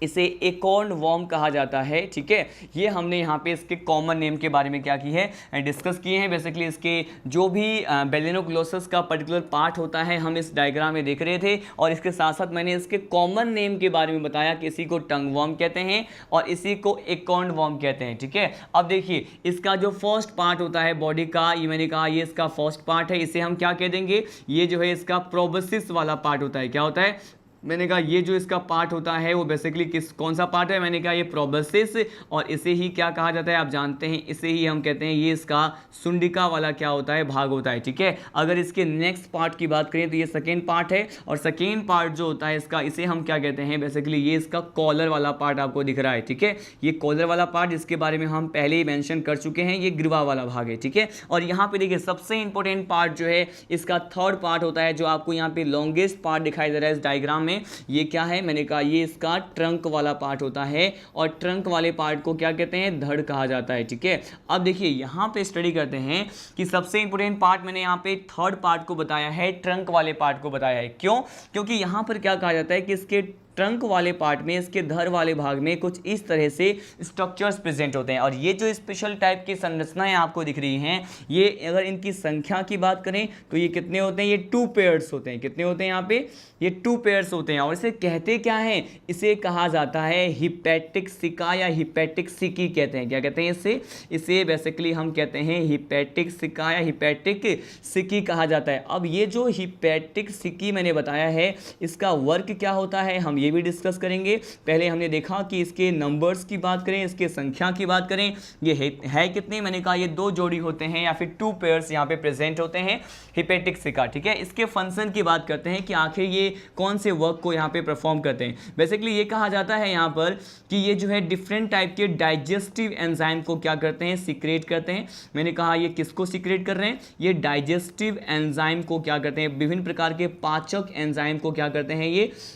इसे एकॉर्न वॉर्म कहा जाता है, ठीक है। ये हमने यहाँ पे इसके कॉमन नेम के बारे में क्या की है, डिस्कस किए हैं। बेसिकली इसके जो भी बेलेनोग्लोसस का पर्टिकुलर पार्ट होता है हम इस डायग्राम में देख रहे थे, और इसके साथ साथ मैंने इसके कॉमन नेम के बारे में बताया कि इसी को टंग वॉर्म कहते हैं और इसी को एकॉर्न वॉर्म कहते हैं, ठीक है। अब देखिए इसका जो फर्स्ट पार्ट होता है बॉडी का, ये मैंने कहा ये इसका फर्स्ट पार्ट है, इसे हम क्या कह देंगे, ये जो है इसका प्रोबेसिस वाला पार्ट होता है। क्या होता है, मैंने कहा ये जो इसका पार्ट होता है वो बेसिकली कौन सा पार्ट है, मैंने कहा ये प्रोबेसिस, और इसे ही क्या कहा जाता है आप जानते हैं, इसे ही हम कहते हैं ये इसका सुंडिका वाला क्या होता है, भाग होता है, ठीक है। अगर इसके नेक्स्ट पार्ट की बात करें तो ये सेकेंड पार्ट है, और सेकेंड पार्ट जो होता है इसका, इसे हम क्या कहते हैं, बेसिकली ये इसका कॉलर वाला पार्ट आपको दिख रहा है, ठीक है। ये कॉलर वाला पार्ट जिसके बारे में हम पहले ही मेंशन कर चुके हैं, ये ग्रीवा वाला भाग है, ठीक है। और यहाँ पे देखिए सबसे इंपॉर्टेंट पार्ट जो है इसका थर्ड पार्ट होता है, जो आपको यहाँ पे लॉन्गेस्ट पार्ट दिखाई दे रहा है इस डायग्राम में, में, ये क्या है, मैंने कहा ये इसका ट्रंक वाला पार्ट होता है और ट्रंक वाले पार्ट को क्या कहते हैं, धड़ कहा जाता है। ठीक है, अब देखिए यहाँ पे स्टडी करते हैं कि सबसे इंपॉर्टेंट पार्ट मैंने यहाँ पे थर्ड पार्ट को बताया है, ट्रंक वाले पार्ट को बताया है। क्यों? क्योंकि यहाँ पर क्या कहा जाता है कि इसके ट्रंक वाले पार्ट में, इसके धड़ वाले भाग में कुछ इस तरह से स्ट्रक्चर्स प्रेजेंट होते हैं और ये जो स्पेशल टाइप की संरचनाएं आपको दिख रही हैं, ये अगर इनकी संख्या की बात करें तो ये कितने होते हैं, ये 2 पेयर्स होते हैं। कितने होते हैं यहाँ पे, ये 2 पेयर्स होते हैं। और इसे कहते क्या है, इसे कहा जाता है हिपैटिक सिका या हिपैटिक सिकी कहते हैं। क्या कहते हैं इसे बेसिकली हम कहते हैं हिपैटिक सिका या हिपैटिक सिकी कहा जाता है। अब ये जो हिपैटिक सिकी मैंने बताया है, इसका वर्क क्या होता है हम ये भी डिस्कस करेंगे। पहले हमने देखा कि इसके नंबर्स की बात करें, इसके संख्या की बात करें, ये है कितने, मैंने कहा ये 2 जोड़ी होते हैं या फिर 2 पेयर्स यहाँ पे प्रेजेंट होते हैं हिपैटिक सिका। ठीक है, इसके फंक्शन की बात करते हैं कि आखिर ये कौन से वर्क को यहाँ पे परफॉर्म करते हैं। बेसिकली ये कहा जाता है यहाँ पर कि ये जो है डिफरेंट टाइप के डाइजेस्टिव एंजाइम को क्या करते हैं, सीक्रेट करते हैं। मैंने कहा ये किसको सीक्रेट कर रहे हैं, ये डाइजेस्टिव एंजाइम को क्या करते हैं, विभिन्न प्रकार के पाचक एंजाइम को क्या करते हैं,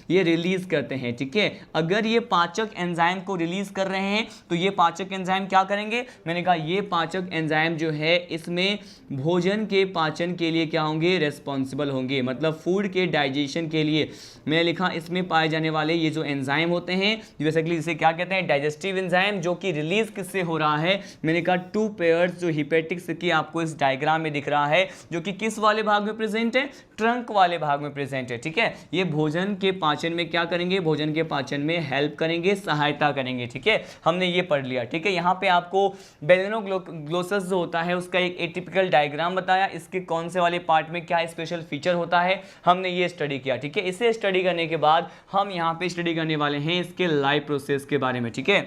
ये रिलीज करते हैं। ठीक है, अगर ये पाचक एंजाइम को रिलीज कर रहे हैं तो ये पाचक एंजाइम क्या करेंगे, मैंने कहा ये पाचक एंजाइम जो है इसमें भोजन के पाचन के लिए क्या होंगे, रेस्पॉन्सिबल होंगे, मतलब फूड के डाइजेशन के लिए। मैंने लिखा इसमें पाए जाने वाले ये जो एंजाइम होते हैं बेसिकली इसे क्या कहते हैं, डाइजेस्टिव एंजाइम, जो कि रिलीज किससे हो रहा है, मैंने कहा 2 पेयर्स जो हिपैटिक सिकी आपको इस डायग्राम में दिख रहा है, जो कि किस वाले भाग में प्रेजेंट है, ट्रंक वाले भाग में प्रेजेंट है। ठीक है, ये भोजन के पाचन में क्या करेंगे, भोजन के पाचन में हेल्प करेंगे, सहायता करेंगे। ठीक है, हमने ये पढ़ लिया। ठीक है, यहाँ पे आपको बेलेनोग्लोसस जो होता है उसका एक एटिपिकल डायग्राम बताया, इसके कौन से वाले पार्ट में क्या स्पेशल फीचर होता है, हमने ये स्टडी किया। ठीक है, इसे स्टडी करने के बाद हम यहाँ पे स्टडी करने वाले हैं इसके लाइव प्रोसेस के बारे में। ठीक है,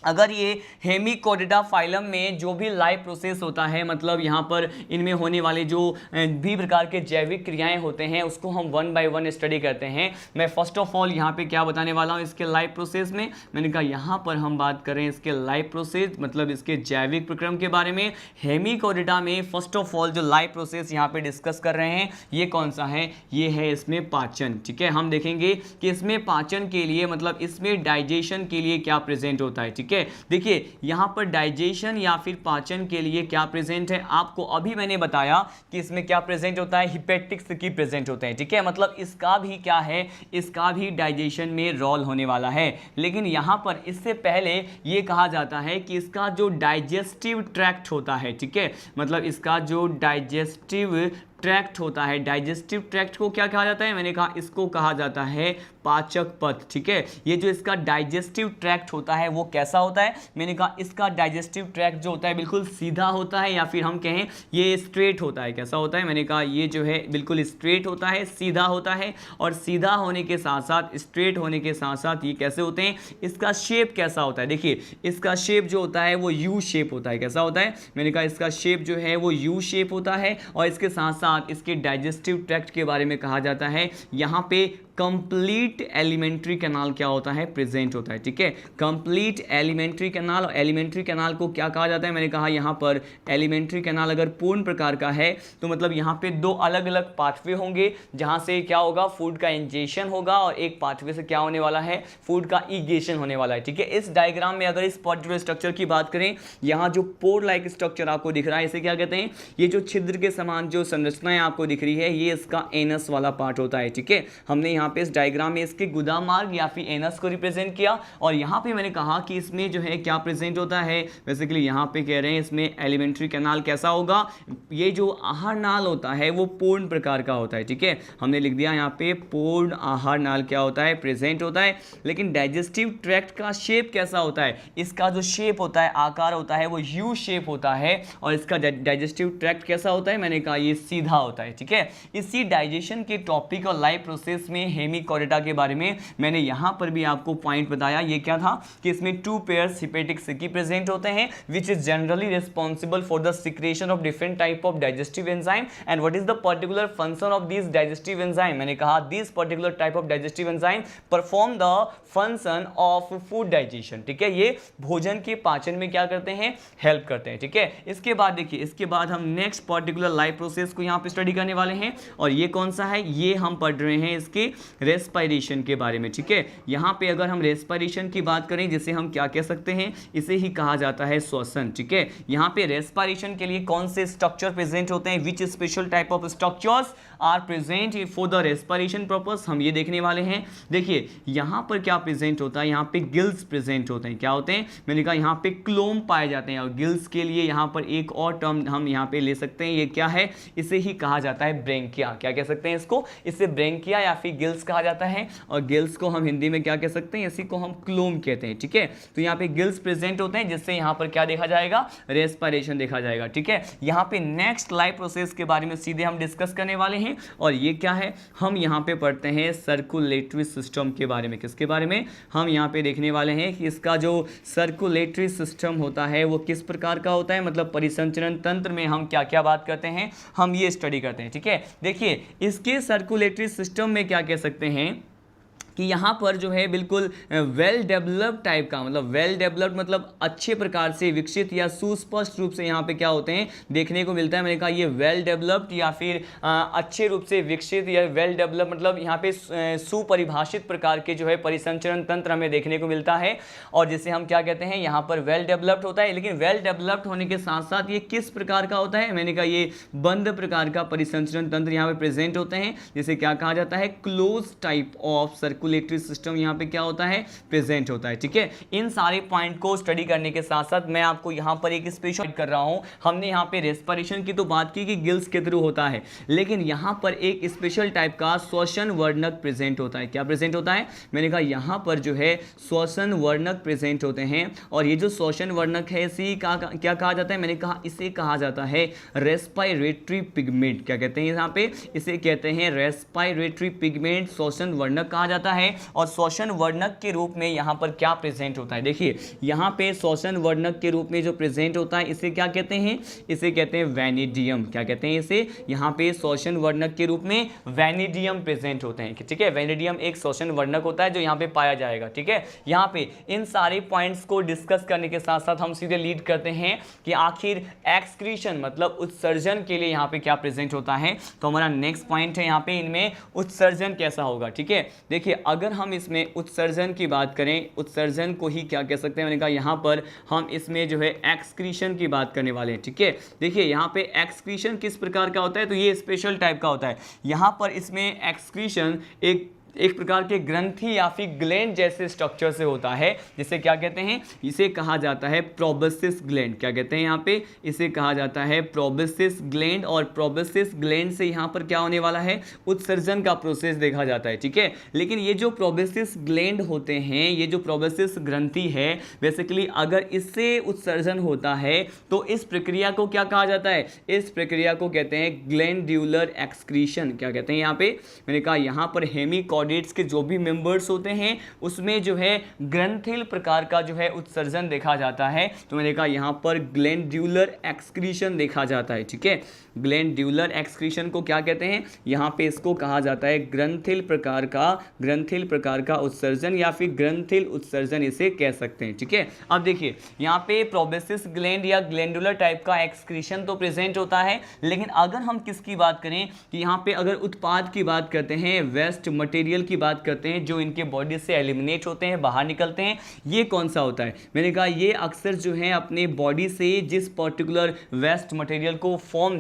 अगर ये हेमिकोडिडा फाइलम में जो भी लाइव प्रोसेस होता है, मतलब यहाँ पर इनमें होने वाले जो भी प्रकार के जैविक क्रियाएं होते हैं उसको हम 1 बाय 1 स्टडी करते हैं। मैं फर्स्ट ऑफ ऑल यहाँ पे क्या बताने वाला हूँ इसके लाइव प्रोसेस में, मैंने कहा यहाँ पर हम बात करें इसके लाइव प्रोसेस मतलब इसके जैविक प्रक्रम के बारे में। हेमिकोडिडा में फर्स्ट ऑफ ऑल जो लाइव प्रोसेस यहाँ पे डिस्कस कर रहे हैं ये कौन सा है, ये है इसमें पाचन। ठीक है, हम देखेंगे कि इसमें पाचन के लिए मतलब इसमें डाइजेशन के लिए क्या प्रेजेंट होता है। ठीक है, देखिए यहाँ पर डाइजेशन या फिर पाचन के लिए क्या प्रेजेंट है, आपको अभी मैंने बताया कि इसमें क्या प्रेजेंट होता है, हिपैटिक सिकी प्रेजेंट होते हैं। ठीक है, मतलब इसका भी क्या है, इसका भी डाइजेशन में रोल होने वाला है। लेकिन यहाँ पर इससे पहले ये कहा जाता है कि इसका जो डाइजेस्टिव ट्रैक्ट होता है, ठीक है, मतलब इसका जो डाइजेस्टिव ट्रैक्ट होता है, डाइजेस्टिव ट्रैक्ट को क्या कहा जाता है, मैंने कहा इसको कहा जाता है पाचक पथ। ठीक है, ये जो इसका डाइजेस्टिव ट्रैक्ट होता है वो कैसा होता है, मैंने कहा इसका डाइजेस्टिव ट्रैक्ट जो होता है बिल्कुल सीधा होता है या फिर हम कहें ये स्ट्रेट होता है। कैसा होता है, मैंने कहा ये जो है बिल्कुल स्ट्रेट होता है, सीधा होता है। और सीधा होने के साथ साथ, स्ट्रेट होने के साथ साथ ये कैसे होते हैं, इसका शेप कैसा होता है, देखिए इसका शेप जो होता है वो यू शेप होता है। कैसा होता है, मैंने कहा इसका शेप जो है वो यू शेप होता है। और इसके साथ साथ इसके डाइजेस्टिव ट्रैक्ट के बारे में कहा जाता है, यहाँ पे कंप्लीट एलिमेंट्री कैनाल क्या होता है, प्रेजेंट होता है। ठीक है, कंप्लीट एलिमेंट्री कैनाल। और एलिमेंट्री कैनाल को क्या कहा जाता है, मैंने कहा यहाँ पर एलिमेंट्री कैनाल अगर पूर्ण प्रकार का है तो मतलब यहाँ पे 2 अलग अलग पाथवे होंगे जहाँ से क्या होगा, फूड का इंजेशन होगा और एक पाथवे से क्या होने वाला है, फूड का इगेशन होने वाला है। ठीक है, इस डायग्राम में अगर इस पर्टिकुलर स्ट्रक्चर की बात करें, यहाँ जो पोर लाइक स्ट्रक्चर आपको दिख रहा है इसे क्या कहते हैं, ये जो छिद्र के समान जो संरचनाएं आपको दिख रही है ये इसका एनस वाला पार्ट होता है। ठीक है, हमने यहाँ पे इस डायग्राम में इसके गुदा मार्ग या फिर एनस को रिप्रेजेंट किया। और यहाँ पे मैंने कहा कि इसमें जो है क्या प्रेजेंट होता है, बेसिकली यहाँ पे कह रहे हैं इसमें एलिमेंट्री कैनाल कैसा होगा, ये जो आहार नाल होता है वो पूर्ण प्रकार का होता है। ठीक है, हमने लिख दिया यहाँ पे पूर्ण आहार नाल क्या होता है, प्रेजेंट होता है। लेकिन डाइजेस्टिव ट्रैक्ट का शेप कैसा होता है, इसका जो शेप होता है, आकार होता है वो यू शेप होता है। और इसका डाइजेस्टिव ट्रैक्ट कैसा होता है, मैंने कहा ये सीधा होता है। ठीक है, इसी डाइजेशन के टॉपिक और लाइव प्रोसेस में हेमिकोडिडा के बारे में मैंने यहाँ पर भी आपको पॉइंट बताया। ये क्या था कि इसमें 2 पेयर्स हिपैटिक सिकी प्रेजेंट होते हैं which is generally responsible for the secretion of different type of digestive enzyme. And what is the particular function of this digestive enzyme, मैंने कहा this particular type of digestive enzyme perform the function of food digestion. ठीक है, ये भोजन के पाचन में क्या करते हैं, हेल्प करते हैं। ठीक है, इसके बाद देखिए, इसके बाद हम नेक्स्ट पर्टिकुलर लाइव प्रोसेस को यहाँ पे स्टडी करने वाले हैं। और ये कौन सा है, ये हम पढ़ रहे हैं इसके रेस्पायरेशन के बारे में, ठीक है। यहाँ पे अगर हम रेस्पायरेशन की बात करें, जिसे हम क्या कह सकते हैं, इसे ही कहा जाता है श्वसन, ठीक है। यहाँ पे रेस्पायरेशन के लिए कौन से स्ट्रक्चर प्रेजेंट होते हैं, which special type of structures are present for the respiration purpose, हम ये देखने वाले हैं। देखिए यहाँ पर क्या प्रेजेंट होता है, यहाँ पे गिल्स प्रेजेंट होते हैं। क्या होते हैं, मैंने कहा यहाँ पे क्लोम पाए जाते हैं। और गिल्स के लिए यहाँ पर एक और टर्म हम यहाँ पे ले सकते हैं, ये क्या है, इसे ही कहा जाता है ब्रेंकिया। क्या कह सकते हैं इसको, इसे ब्रेंकिया या फिर गिल्स कहा जाता है। और गिल्स को हम हिंदी में क्या कह सकते हैं, इसी को हम क्लोम कहते हैं, ठीक है। तो यहाँ पे गिल्स प्रेजेंट होते हैं, जिससे यहाँ पर क्या देखा जाएगा, रेस्पायरेशन देखा जाएगा, ठीक है। यहाँ पे नेक्स्ट लाइफ प्रोसेस के बारे में सीधे हम डिस्कस करने वाले हैं। और ये क्या है, हम यहाँ पे पढ़ते हैं सर्कुलेटरी सिस्टम के बारे में। किसके बारे में, हम यहाँ पे देखने वाले हैं कि इसका जो सर्कुलेटरी सिस्टम होता है वो किस प्रकार का होता है, मतलब परिसंचरण तंत्र में हम क्या क्या बात करते हैं, हम ये स्टडी करते हैं, ठीक है। देखिए इसके सर्कुलेटरी सिस्टम में क्या कह सकते हैं कि यहाँ पर जो है बिल्कुल वेल डेवलप्ड टाइप का, मतलब वेल डेवलप्ड मतलब अच्छे प्रकार से विकसित या सुस्पष्ट रूप से यहाँ पे क्या होते हैं देखने को मिलता है। मैंने कहा ये वेल डेवलप्ड या फिर अच्छे रूप से विकसित या वेल डेवलप्ड मतलब यहाँ पे सुपरिभाषित प्रकार के जो है परिसंचरण तंत्र हमें देखने को मिलता है। और जिसे हम क्या कहते हैं, यहाँ पर वेल डेवलप्ड होता है। लेकिन वेल डेवलप्ड होने के साथ साथ ये किस प्रकार का होता है, मैंने कहा ये बंद प्रकार का परिसंचरण तंत्र यहाँ पे प्रेजेंट होते हैं, जिसे क्या कहा जाता है, close type of circulatory system यहाँ पे क्या होता है, प्रेजेंट होता है, ठीक है। इन सारे पॉइंट को स्टडी करने के साथ साथ मैं आपको यहाँ पर एक स्पेशल कर रहा हूँ। हमने यहाँ पे रेस्पिरेशन की तो बात की कि गिल्स के थ्रू होता है, लेकिन यहाँ पर एक स्पेशल टाइप का श्वसन वर्णक प्रेजेंट होता है। क्या प्रेजेंट होता है, मैंने कहा यहाँ पर जो है श्वसन वर्णक प्रेजेंट होते हैं। और ये जो श्वसन वर्णक है इसी का क्या कहा जाता है, मैंने कहा इसे कहा जाता है रेस्पिरेटरी पिगमेंट। क्या कहते हैं यहाँ पे, इसे कहते हैं रेस्पिरेटरी पिगमेंट, श्वसन वर्णक कहा जाता है। और श्वसन वर्णक के रूप में यहाँ पर क्या प्रेजेंट होता है, देखिए यहाँ पे श्वसन वर्णक के रूप में जो प्रेजेंट होता है इसे क्या कहते हैं, इसे कहते हैं वैनिडियम। क्या कहते हैं इसे, यहाँ पे श्वसन वर्णक के रूप में वैनिडियम प्रेजेंट होते हैं, ठीक है। वैनिडियम एक श्वसन वर्णक होता है जो यहाँ पे पाया जाएगा, ठीक है। यहाँ पे इन सारे पॉइंट्स को डिस्कस करने के साथ साथ हम सीधे लीड करते हैं कि आखिर एक्सक्रीशन मतलब उत्सर्जन के लिए यहाँ पे क्या प्रेजेंट होता है। तो हमारा नेक्स्ट पॉइंट है यहाँ पे इनमें उत्सर्जन कैसा होगा, ठीक है। देखिए अगर हम इसमें उत्सर्जन की बात करें, उत्सर्जन को ही क्या कह सकते हैं, मैंने कहा यहाँ पर हम इसमें जो है एक्सक्रीशन की बात करने वाले हैं, ठीक है। देखिए यहाँ पे एक्सक्रीशन किस प्रकार का होता है, तो ये स्पेशल टाइप का होता है। यहाँ पर इसमें एक्सक्रीशन एक प्रकार के ग्रंथि या फिर ग्लैंड जैसे स्ट्रक्चर से होता है, जिसे क्या कहते हैं, इसे कहा जाता है प्रोबेसिस ग्लैंड। क्या कहते हैं यहाँ पे, इसे कहा जाता है प्रोबेसिस ग्लैंड। और प्रोबेसिस ग्लैंड से यहाँ पर क्या होने वाला है, उत्सर्जन का प्रोसेस देखा जाता है, ठीक है। लेकिन ये जो प्रोबेसिस ग्लैंड होते हैं, ये जो प्रोबेसिस ग्रंथि है, बेसिकली अगर इससे उत्सर्जन होता है तो इस प्रक्रिया को क्या कहा जाता है, इस प्रक्रिया को कहते हैं ग्लैंड्यूलर एक्सक्रीशन। क्या कहते हैं यहाँ पे, मैंने कहा यहाँ पर हेमिकॉर्डेट्स के जो भी मेंबर्स होते हैं उसमें जो है ग्रंथिल प्रकार का जो है उत्सर्जन देखा जाता है। तो मैंने कहा यहाँ पर ग्लैंड्यूलर एक्सक्रीशन देखा जाता है, ठीक है। ग्लैंड्यूलर एक्सक्रीशन को क्या कहते हैं, यहाँ पे इसको कहा जाता है ग्रंथिल प्रकार का उत्सर्जन या फिर ग्रंथिल उत्सर्जन इसे कह सकते हैं, ठीक है। अब देखिए यहाँ पे प्रोबेसिस ग्लैंड या ग्लैंडुलर टाइप का एक्सक्रीशन तो प्रेजेंट होता है, लेकिन अगर हम किसकी बात करें कि यहाँ पे अगर उत्पाद की बात करते हैं, वेस्ट मटेरियल की बात करते हैं जो इनके बॉडी से एलिमिनेट होते हैं, बाहर निकलते हैं, ये कौन सा होता है, मैंने कहा ये अक्सर जो है अपने बॉडी से जिस पर्टिकुलर वेस्ट मटेरियल को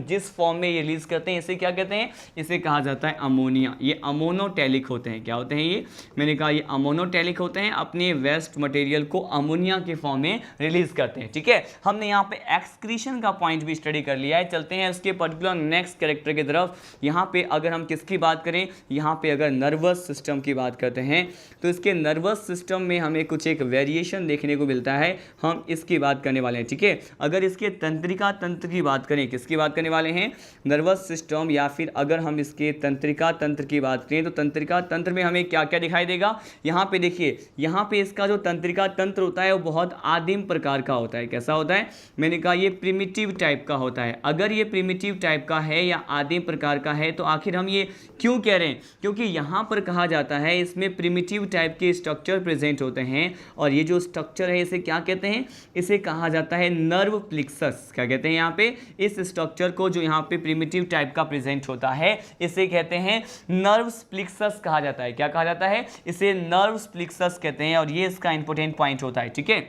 जिस फॉर्म में ये रिलीज करते हैं इसे क्या कहते हैं, इसे कहा जाता है अमोनिया। ये अमोनोटैलिक होते हैं। क्या होते हैं ये, मैंने कहा ये अमोनोटैलिक होते हैं, अपने वेस्ट मटेरियल को अमोनिया के फॉर्म में रिलीज करते हैं, ठीक है। हमने यहाँ पे एक्सक्रीशन का पॉइंट भी स्टडी कर लिया है। चलते हैं उसके पर्टिकुलर नेक्स्ट कैरेक्टर की तरफ। यहाँ पे अगर हम किसकी बात करें, यहाँ पे अगर नर्वस सिस्टम की बात करते हैं तो इसके नर्वस सिस्टम में हमें कुछ एक वेरिएशन देखने को मिलता है, हम इसकी बात करने वाले हैं, ठीक है। अगर इसके तंत्रिका तंत्र की बात करें, किसकी बात करने वाले हैं, नर्वस सिस्टम, या फिर अगर हम इसके तंत्रिका तंत्र की बात करें तो तंत्रिका तंत्र में हमें क्या क्या दिखाई देगा। यहाँ पे देखिए, यहाँ पे इसका जो तंत्रिका तंत्र होता है वो बहुत आदिम प्रकार का होता है। कैसा होता है, मैंने कहा ये प्रिमिटिव टाइप का होता है। अगर ये प्रिमिटिव टाइप का है या आदिम प्रकार का है तो आखिर हम ये क्यों कह रहे हैं, क्योंकि यहाँ पर कहा जाता है, इसमें प्रिमिटिव टाइप के स्ट्रक्चर प्रेजेंट होते हैं और ये जो स्ट्रक्चर है इसे क्या कहते हैं, इसे कहा जाता है नर्व प्लेक्सस। क्या कहते हैं यहाँ पे, इस स्ट्रक्चर को जो यहाँ पे प्रिमिटिव टाइप का प्रेजेंट होता है इसे कहते हैं नर्व प्लेक्सस कहा जाता है। क्या कहा जाता है, इसे नर्व प्लेक्सस कहते हैं और ये इसका इंपॉर्टेंट पॉइंट होता है। ठीक है,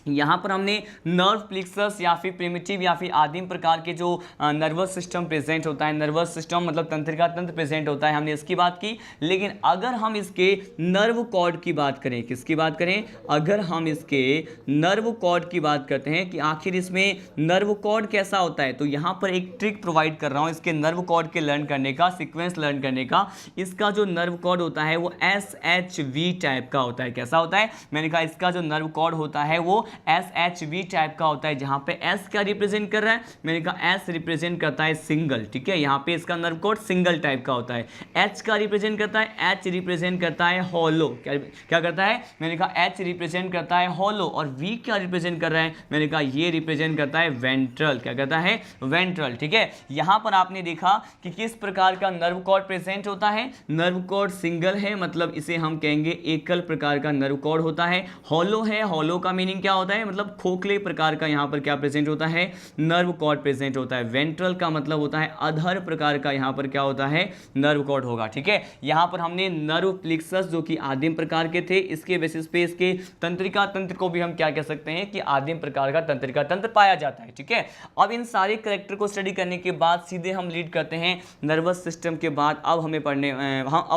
यहाँ पर हमने नर्व प्लेक्सस या फिर प्रिमिटिव या फिर आदिम प्रकार के जो नर्वस सिस्टम प्रेजेंट होता है, नर्वस सिस्टम मतलब तंत्रिका तंत्र प्रेजेंट होता है, हमने इसकी बात की। लेकिन अगर हम इसके नर्व कॉर्ड की बात करें, किसकी बात करें, अगर हम इसके नर्व कॉर्ड की बात करते हैं कि आखिर इसमें नर्व कॉर्ड कैसा होता है, तो यहाँ पर एक ट्रिक प्रोवाइड कर रहा हूँ इसके नर्व कॉर्ड के लर्न करने का, सीक्वेंस लर्न करने का। इसका जो नर्व कॉर्ड होता है वो SHV टाइप का होता है। कैसा होता है, मैंने कहा इसका जो नर्व कॉर्ड होता है वो SHV टाइप का होता है, जहां पे S क्या रिप्रेजेंट कर रहा है, मैंने कहा S रिप्रेजेंट करता है सिंगल। ठीक है, यहां पे इसका नर्व कोड सिंगल टाइप का होता है। H का रिप्रेजेंट करता है, H रिप्रेजेंट करता है हॉलो। क्या करता है, मैंने कहा H रिप्रेजेंट करता है हॉलो। और V क्या रिप्रेजेंट कर रहा है, मैंने कहा ये रिप्रेजेंट करता है वेंट्रल। क्या करता है, वेंट्रल। ठीक है, यहां पर आपने देखा कि किस प्रकार का नर्व कॉर्ड प्रेजेंट होता है, नर्व कॉर्ड सिंगल है मतलब इसे हम कहेंगे एकल प्रकार का नर्व कॉर्ड होता है। हॉलो है, हॉलो का मीनिंग क्या होता है, मतलब खोखले प्रकार का यहाँ पर क्या प्रेजेंट होता है, नर्व कॉर्ड प्रेजेंट होता है। वेंट्रल का मतलब होता है अधर प्रकार का यहाँ पर क्या होता है, नर्व कॉर्ड होगा। ठीक है, यहाँ पर हमने नर्व प्लेक्सस जो कि आदिम प्रकार के थे, इसके बेसिस पे इसके तंत्रिका तंत्र को भी हम क्या कह सकते हैं कि आदिम प्रकार का तंत्रिका तंत्र पाया जाता है। ठीक है, अब इन सारे कैरेक्टर को स्टडी करने के बाद सीधे हम लीड करते हैं नर्वस सिस्टम के बाद। अब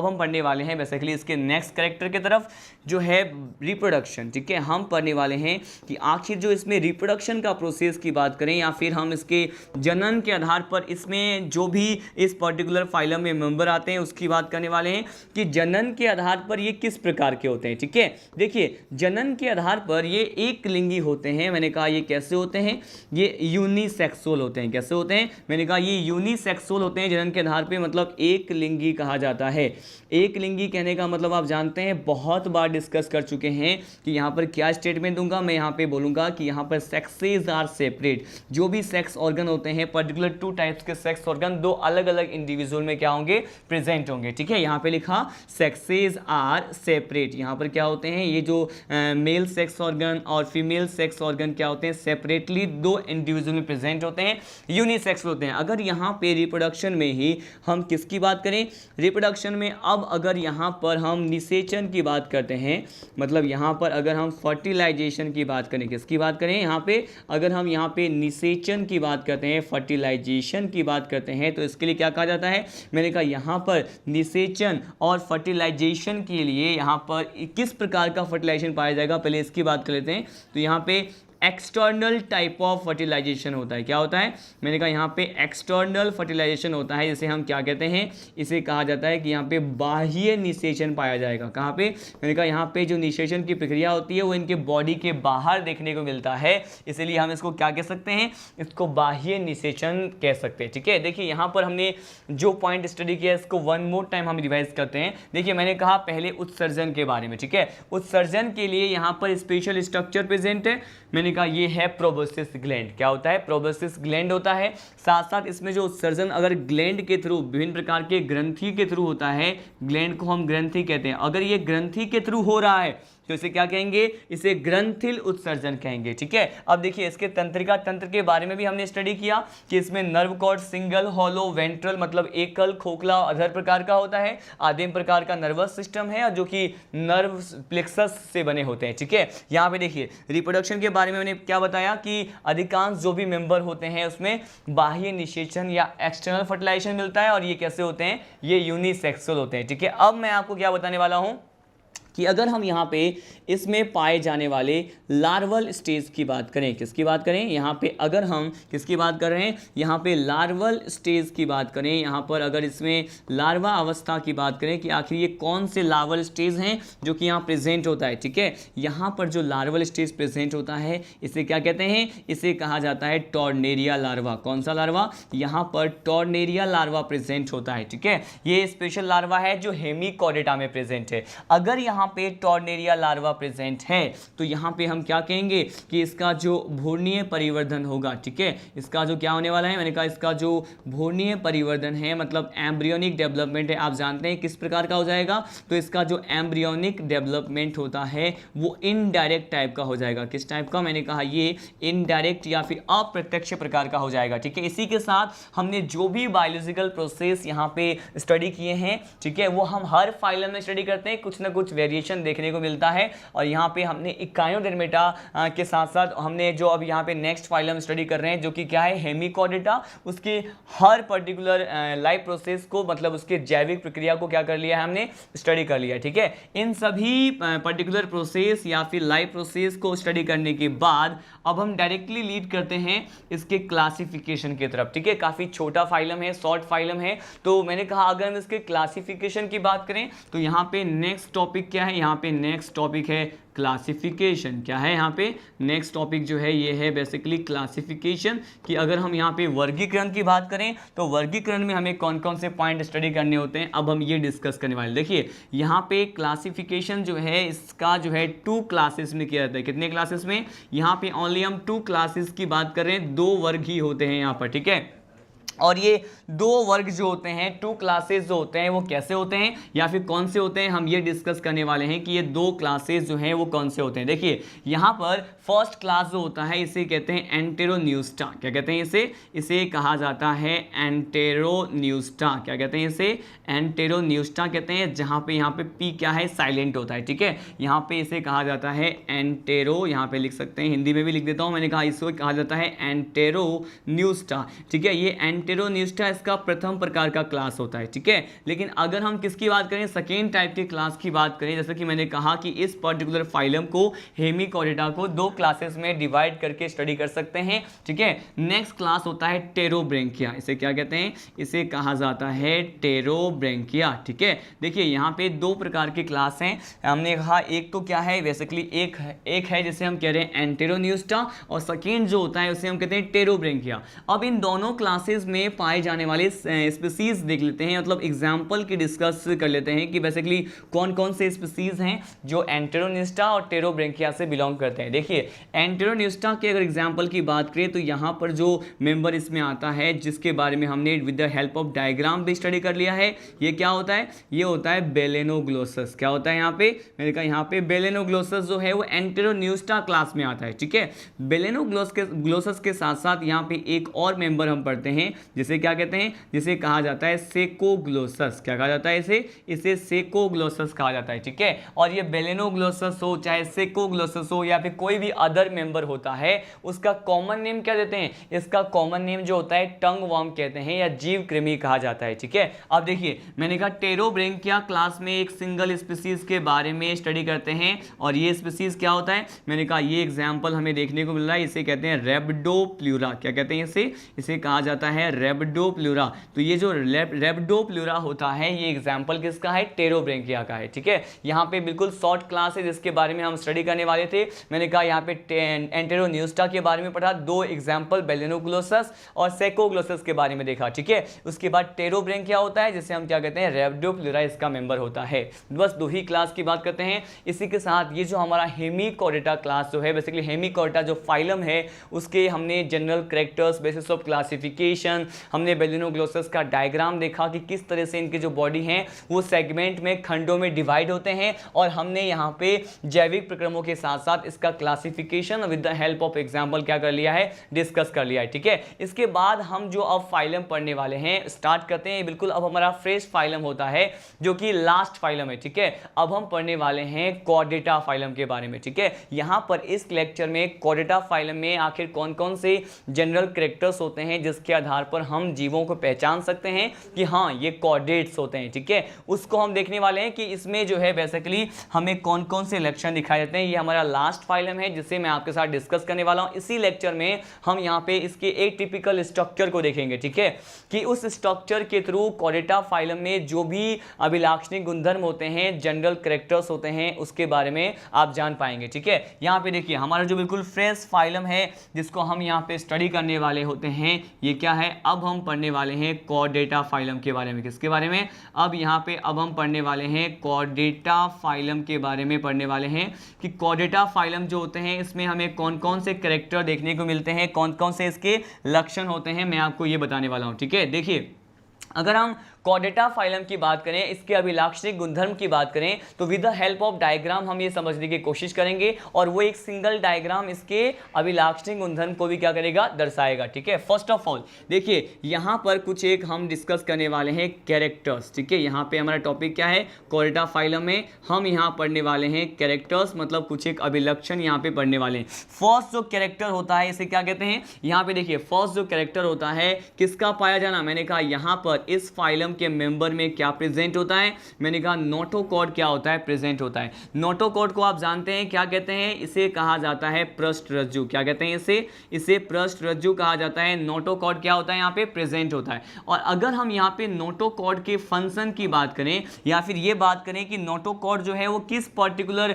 हम पढ़ने वाले हैं बेसिकली इसके नेक्स्ट कैरेक्टर की तरफ जो है रिप्रोडक्शन। ठीक है, हम पढ़ने वाले हैं कि आखिर जो इसमें रिप्रोडक्शन का प्रोसेस की बात करें या फिर हम इसके जनन के आधार पर इसमें जो भी इस पर्टिकुलर फाइलम में मेंबर आते हैं उसकी बात करने वाले हैं कि जनन के आधार पर ये किस प्रकार के होते हैं। ठीक है, देखिए जनन के आधार पर ये एक लिंगी होते हैं। मैंने कहा ये कैसे होते हैं, ये यूनिसेक्सुअल होते हैं। कैसे होते हैं, मैंने कहा ये यूनिसेक्सुअल होते हैं जनन के आधार पर, मतलब एक लिंगी कहा जाता है। एक लिंगी कहने का मतलब आप जानते हैं, बहुत बार डिस्कस कर चुके हैं कि यहाँ पर क्या स्टेटमेंट दूंगा मैं, यहाँ पे बोलूंगा कि यहाँ पर सेक्सेस आर सेपरेट। जो भी सेक्स ऑर्गन होते हैं, पर्टिकुलर 2 टाइप्स के सेक्स ऑर्गन 2 अलग अलग इंडिविजुअल में क्या होंगे, प्रेजेंट होंगे। ठीक है, यहाँ पे लिखा सेक्सेस आर सेपरेट। यहाँ पर क्या होते हैं, ये जो मेल सेक्स ऑर्गन और फीमेल सेक्स ऑर्गन क्या होते हैं, सेपरेटली 2 इंडिविजुअल में प्रेजेंट होते हैं, यूनिसेक्स होते हैं। अगर यहाँ पे रिप्रोडक्शन में ही हम किसकी बात करें, रिप्रोडक्शन में अब अगर यहाँ पर हम निषेचन की बात करते हैं, मतलब यहाँ पर अगर हम फर्टिलाइजेशन की बात करें, किसकी बात करें यहाँ पे, अगर हम यहाँ पे निषेचन की बात करते हैं, फर्टिलाइजेशन की बात करते हैं, तो इसके लिए क्या कहा जाता है, मैंने कहा यहाँ पर निषेचन और फर्टिलाइजेशन के लिए यहाँ पर किस प्रकार का फर्टिलाइजेशन पाया जाएगा, पहले इसकी बात कर लेते हैं। तो यहाँ पे एक्सटर्नल टाइप ऑफ फर्टिलाइजेशन होता है। क्या होता है, मैंने कहा यहाँ पे एक्सटर्नल फर्टिलाइजेशन होता है, जिसे हम क्या कहते हैं, इसे कहा जाता है कि यहाँ पे बाह्य निषेचन पाया जाएगा। कहाँ पे, मैंने कहा यहाँ पे जो निषेचन की प्रक्रिया होती है वो इनके बॉडी के बाहर देखने को मिलता है, इसीलिए हम इसको क्या कह सकते हैं, इसको बाह्य निषेचन कह सकते हैं। ठीक है, देखिए यहाँ पर हमने जो पॉइंट स्टडी किया इसको वन मोर टाइम हम रिवाइज करते हैं। देखिए मैंने कहा पहले उत्सर्जन के बारे में। ठीक है, उत्सर्जन के लिए यहाँ पर स्पेशल स्ट्रक्चर प्रेजेंट है, मैंने कहा ये है प्रोबोसिस ग्लैंड। क्या होता है, प्रोबोसिस ग्लैंड होता है। साथ साथ इसमें जो उत्सर्जन अगर ग्लैंड के थ्रू, विभिन्न प्रकार के ग्रंथि के थ्रू होता है, ग्लैंड को हम ग्रंथि कहते हैं, अगर ये ग्रंथि के थ्रू हो रहा है तो इसे क्या कहेंगे, इसे ग्रंथिल उत्सर्जन कहेंगे। ठीक है, अब देखिए इसके तंत्रिका तंत्र के बारे में भी हमने स्टडी किया कि इसमें nerve cord single, hollow, ventral मतलब एकल, खोखला, अधर प्रकार का होता है। आदिम प्रकार का नर्वस सिस्टम है जो कि नर्व प्लेक्सस से बने होते हैं। ठीक है, यहाँ पे देखिए रिप्रोडक्शन के बारे में मैंने क्या बताया कि अधिकांश जो भी मेंबर होते हैं उसमें बाह्य निषेचन या एक्सटर्नल फर्टिलाइजेशन मिलता है और ये कैसे होते हैं, ये यूनिसेक्सुअल होते हैं। ठीक है, अब मैं आपको क्या बताने वाला हूँ कि अगर हम यहाँ पे इसमें पाए जाने वाले लार्वल स्टेज की बात करें, किसकी बात करें, यहाँ पे अगर हम किसकी बात कर रहे हैं, यहाँ पे लार्वल स्टेज की बात करें, यहाँ पर अगर इसमें लार्वा अवस्था की बात करें कि आखिर ये कौन से लार्वल स्टेज हैं जो कि यहाँ प्रेजेंट होता है। ठीक है, यहाँ पर जो लार्वल स्टेज प्रेजेंट होता है इसे क्या कहते हैं, इसे कहा जाता है टॉर्नेरिया लार्वा। कौन सा लार्वा, यहाँ पर टॉर्नेरिया लार्वा प्रेजेंट होता है। ठीक है, ये स्पेशल लार्वा है जो हेमिकॉर्डेटा में प्रेजेंट है। अगर यहाँ यहाँ पे टॉर्नेरिया लार्वा प्रेजेंट है तो यहाँ पे हम क्या कहेंगे कि इसका जो भ्रूणीय परिवर्धन होगा, ठीक है, इसका जो क्या होने वाला है, मैंने कहा इसका जो भ्रूणीय परिवर्धन है मतलब एम्ब्रियोनिक डेवलपमेंट है, आप जानते हैं किस प्रकार का हो जाएगा, तो इसका जो एम्ब्रियोनिक डेवलपमेंट होता है वो इनडायरेक्ट टाइप का हो जाएगा। किस टाइप का, मैंने कहा ये इनडायरेक्ट या फिर अप्रत्यक्ष प्रकार का हो जाएगा, ठीक है। इसी के साथ हमने जो भी बायोलॉजिकल प्रोसेस यहाँ पे स्टडी किए हैं, ठीक है, वो हम हर फाइलम में स्टडी करते हैं, कुछ ना कुछ वेरिएशन देखने को मिलता है। और यहाँ पे हमने इकाइनोडर्मेटा के साथ साथ हमने जो अब यहाँ पे नेक्स्ट फाइलम स्टडी कर रहे हैं जो कि क्या है, हेमिकोडेटा, उसके हर पर्टिकुलर लाइफ प्रोसेस को मतलब उसके जैविक प्रक्रिया को क्या कर लिया है, हमने स्टडी कर लिया, ठीक है। इन सभी पर्टिकुलर प्रोसेस या फिर लाइफ प्रोसेस को स्टडी करने के बाद अब हम डायरेक्टली लीड करते हैं इसके क्लासिफिकेशन की तरफ, ठीक है। काफ़ी छोटा फाइलम है, शॉर्ट फाइलम है, तो मैंने कहा अगर हम इसके क्लासिफिकेशन की बात करें तो यहाँ पे नेक्स्ट टॉपिक क्या है, यहाँ पे नेक्स्ट टॉपिक है क्लासिफिकेशन। क्या है यहाँ पे नेक्स्ट टॉपिक जो है ये है बेसिकली क्लासिफिकेशन, कि अगर हम यहाँ पे वर्गीकरण की बात करें तो वर्गीकरण में हमें कौन कौन से पॉइंट स्टडी करने होते हैं, अब हम ये डिस्कस करने वाले। देखिए यहाँ पे क्लासिफिकेशन जो है इसका जो है 2 क्लासेस में किया जाता है। कितने क्लासेस में, यहाँ पे ओनली हम 2 क्लासेस की बात कर रहे हैं, 2 वर्ग ही होते हैं यहाँ पर, ठीक है। और ये 2 वर्ग जो होते हैं, 2 क्लासेस जो होते हैं वो कैसे होते हैं या फिर कौन से होते हैं, हम ये डिस्कस करने वाले हैं कि ये 2 क्लासेस जो हैं वो कौन से होते हैं। देखिए यहाँ पर फर्स्ट क्लास जो होता है इसे कहते हैं एंटेरोन्यूस्टा। क्या कहते हैं इसे कहा जाता है एंटेरोन्यूस्टा। क्या कहते हैं इसे, एंटेरोन्यूस्टा कहते हैं, जहाँ पे यहाँ पे पी क्या है, साइलेंट होता है, ठीक है। यहाँ पे इसे कहा जाता है एंटेरो, यहाँ पे लिख सकते हैं, हिंदी में भी लिख देता हूँ, मैंने कहा इसको कहा जाता है एंटेरोन्यूस्टा, ठीक है। ये एंटेरोन्यूस्टा इसका प्रथम प्रकार का क्लास होता है, ठीक है। लेकिन अगर हम किसकी बात करें, सेकेंड टाइप के क्लास की बात करें, जैसे कि मैंने कहा कि इस पर्टिकुलर फाइलम को हेमिकोडेटा को 2 क्लासेस में डिवाइड करके स्टडी कर सकते हैं, ठीक है। नेक्स्ट क्लास होता है टेरोब्रेंकिया। इसे क्या कहते हैं, इसे कहा जाता है टेरोब्रेंकिया, ठीक है। देखिए यहाँ पे 2 प्रकार के क्लास हैं, हमने कहा एक तो क्या है बेसिकली एक है जिसे हम कह रहे हैं एंटेरोन्यूस्टा, और सेकेंड जो होता है उसे हम कहते हैं टेरोब्रेंकिया। अब इन दोनों क्लासेस में पाए जाने वाले स्पीसीज देख लेते हैं, मतलब एग्जाम्पल की डिस्कस कर लेते हैं कि बेसिकली कौन कौन से स्पीसीज हैं जो एंटेरोन्यूस्टा और टेरोब्रेंकिया से बिलोंग करते हैं। देखिए एंटेरोन्यूस्टा के अगर एग्जाम्पल की बात करें तो यहाँ पर जो मेंबर इसमें आता है जिसके बारे में हमने with the help of diagram भी स्टडी कर लिया है, ये क्या होता है, ये होता है बेलेनोग्लोसस। क्या होता है यहाँ पे, मैंने कहा यहाँ पे बेलेनोग्लोसस जो है वो एंटेरोन्यूस्टा क्लास में आता है, ठीक है। बेलेनोग्लोसस के साथ साथ यहाँ पे एक और मेंबर हम पढ़ते हैं जिसे क्या कहते हैं, जिसे कहा जाता है सेकोग्लोसस। क्या कहा जाता है इसे सेकोग्लोसस कहा जाता है, ठीक है। और ये बेलेनोग्लोसस हो चाहे सेकोग्लोसस हो या फिर कोई भी अदर मेंबर होता है, उसका कॉमन नेम क्या देते हैं, इसका कॉमन नेम जो होता है टंग वर्म कहते हैं या जीव कृमि कहा जाता है, ठीक है। अब देखिए मैंने कहा टेरोब्रेंकिया क्लास में एक सिंगल स्पीसीज के बारे में स्टडी करते हैं, और ये स्पीसीज क्या होता है, मैंने कहा ये एग्जाम्पल हमें देखने को मिल रहा है, इसे कहते हैं रेबडोप्ल्यूरा। क्या कहते हैं इसे कहा जाता है रेबडोप्ल्यूरा। तो ये जो रेबडोप्ल्यूरा होता है ये एग्जाम्पल किसका है, टेरोब्रेंकिया का है, ठीक है। यहाँ पे बिल्कुल शॉर्ट क्लास है जिसके बारे में हम स्टडी करने वाले थे। मैंने कहा यहाँ पे एंटेरोन्यूस्टा के बारे में पढ़ा, 2 एग्जाम्पल बेलेनोग्लोसस और सेकोग्लोसस के बारे में देखा, ठीक है। उसके बाद टेरोब्रेंकिया होता है जिसे हम क्या कहते हैं, रेबडोप्ल्यूरा इसका मेंबर होता है। बस 2 ही क्लास की बात करते हैं। इसी के साथ ये जो हमारा हेमिकोडेटा क्लास जो है, बेसिकली हेमिकोडेटा जो फाइलम है उसके हमने general characters, basis of classification, हमने बेलेनोग्लोसस का डायग्राम देखा कि किस तरह से इनके जो बॉडी हैं वो सेगमेंट में, खंडों में डिवाइड होते हैं, और हमने यहाँ पे जैविक प्रक्रमों के साथ साथ इसका classification with the help of example क्या कर लिया है, डिस्कस कर लिया है, ठीक है। इसके बाद हम जो अब फाइलम पढ़ने वाले हैं स्टार्ट करते हैं। बिल्कुल अब हमारा फ्रेश फाइलम होता है जो कि लास्ट फाइलम है, ठीक है। अब हम पढ़ने वाले हैं कॉर्डेटा फाइलम के बारे में, ठीक है। यहाँ पर इस लेक्चर में कॉर्डेटा फाइलम में आखिर कौन कौन से जनरल कैरेक्टर्स होते हैं जिसके आधार पर हम जीवों को पहचान सकते हैं कि हाँ ये कॉर्डेट्स होते हैं, ठीक है, उसको हम देखने वाले हैं कि इसमें जो है बेसिकली हमें कौन कौन से लक्षण दिखाए जाते हैं। ये हमारा लास्ट फाइलम है जिसे मैं आपके साथ डिस्कस करने वाला हूं। इसी लेक्चर में हम यहाँ पे इसके एक टिपिकल स्ट्रक्चर को देखेंगे, ठीक है, कि उस स्ट्रक्चर के थ्रू कॉर्डेटा फाइलम में जो भी अभिलाक्षणिक गुणधर्म होते हैं, जनरल कैरेक्टर्स होते हैं, उसके बारे में आप जान पाएंगे, ठीक है। यहाँ पे देखिए हमारा जो बिल्कुल फ्रेश फाइलम है जिसको हम यहाँ पे स्टडी करने वाले होते हैं, ये क्या है, अब हम पढ़ने वाले हैं कॉर्डेटा फाइलम के बारे में। किसके बारे में? अब यहाँ पे अब हम पढ़ने वाले हैं कॉर्डेटा फाइलम के बारे में पढ़ने वाले हैं कि कॉर्डेटा फाइलम जो होते हैं इसमें हमें कौन कौन से कैरेक्टर देखने को मिलते हैं, कौन कौन से इसके लक्षण होते हैं, मैं आपको ये बताने वाला हूँ। ठीक है, देखिए अगर हम कॉर्डेटा फाइलम की बात करें, इसके अभिलाक्षणिक गुणधर्म की बात करें, तो with the help of diagram हम ये समझने की कोशिश करेंगे और वो एक सिंगल डायग्राम इसके अभिलाक्षणिक गुणधर्म को भी क्या करेगा, दर्शाएगा। ठीक है, फर्स्ट ऑफ ऑल देखिए यहाँ पर कुछ एक हम डिस्कस करने वाले हैं कैरेक्टर्स। ठीक है, यहाँ पे हमारा टॉपिक क्या है, कॉर्डेटा फाइलम में हम यहाँ पढ़ने वाले हैं कैरेक्टर्स, मतलब कुछ एक अभिलक्षण यहाँ पे पढ़ने वाले हैं। फर्स्ट जो कैरेक्टर होता है इसे क्या कहते हैं, यहाँ पे देखिए फर्स्ट जो कैरेक्टर होता है किसका पाया जाना, मैंने कहा यहाँ पर इस फाइलम के मेंबर में क्या प्रेजेंट होता है, मैंने कहा नोटोकॉर्ड क्या होता है, प्रेजेंट होता है। नोटोकॉर्ड को आप जानते हैं क्या कहते हैं, इसे कहा जाता है पृष्ठरज्जु। क्या कहते हैं इसे पृष्ठरज्जु कहा जाता है। नोटोकॉर्ड क्या होता है, यहाँ पे प्रेजेंट होता है। और अगर हम यहाँ पे नोटोकॉर्ड के फंक्शन की बात करें या फिर ये बात करें कि नोटोकॉर्ड जो है वो किस पर्टिकुलर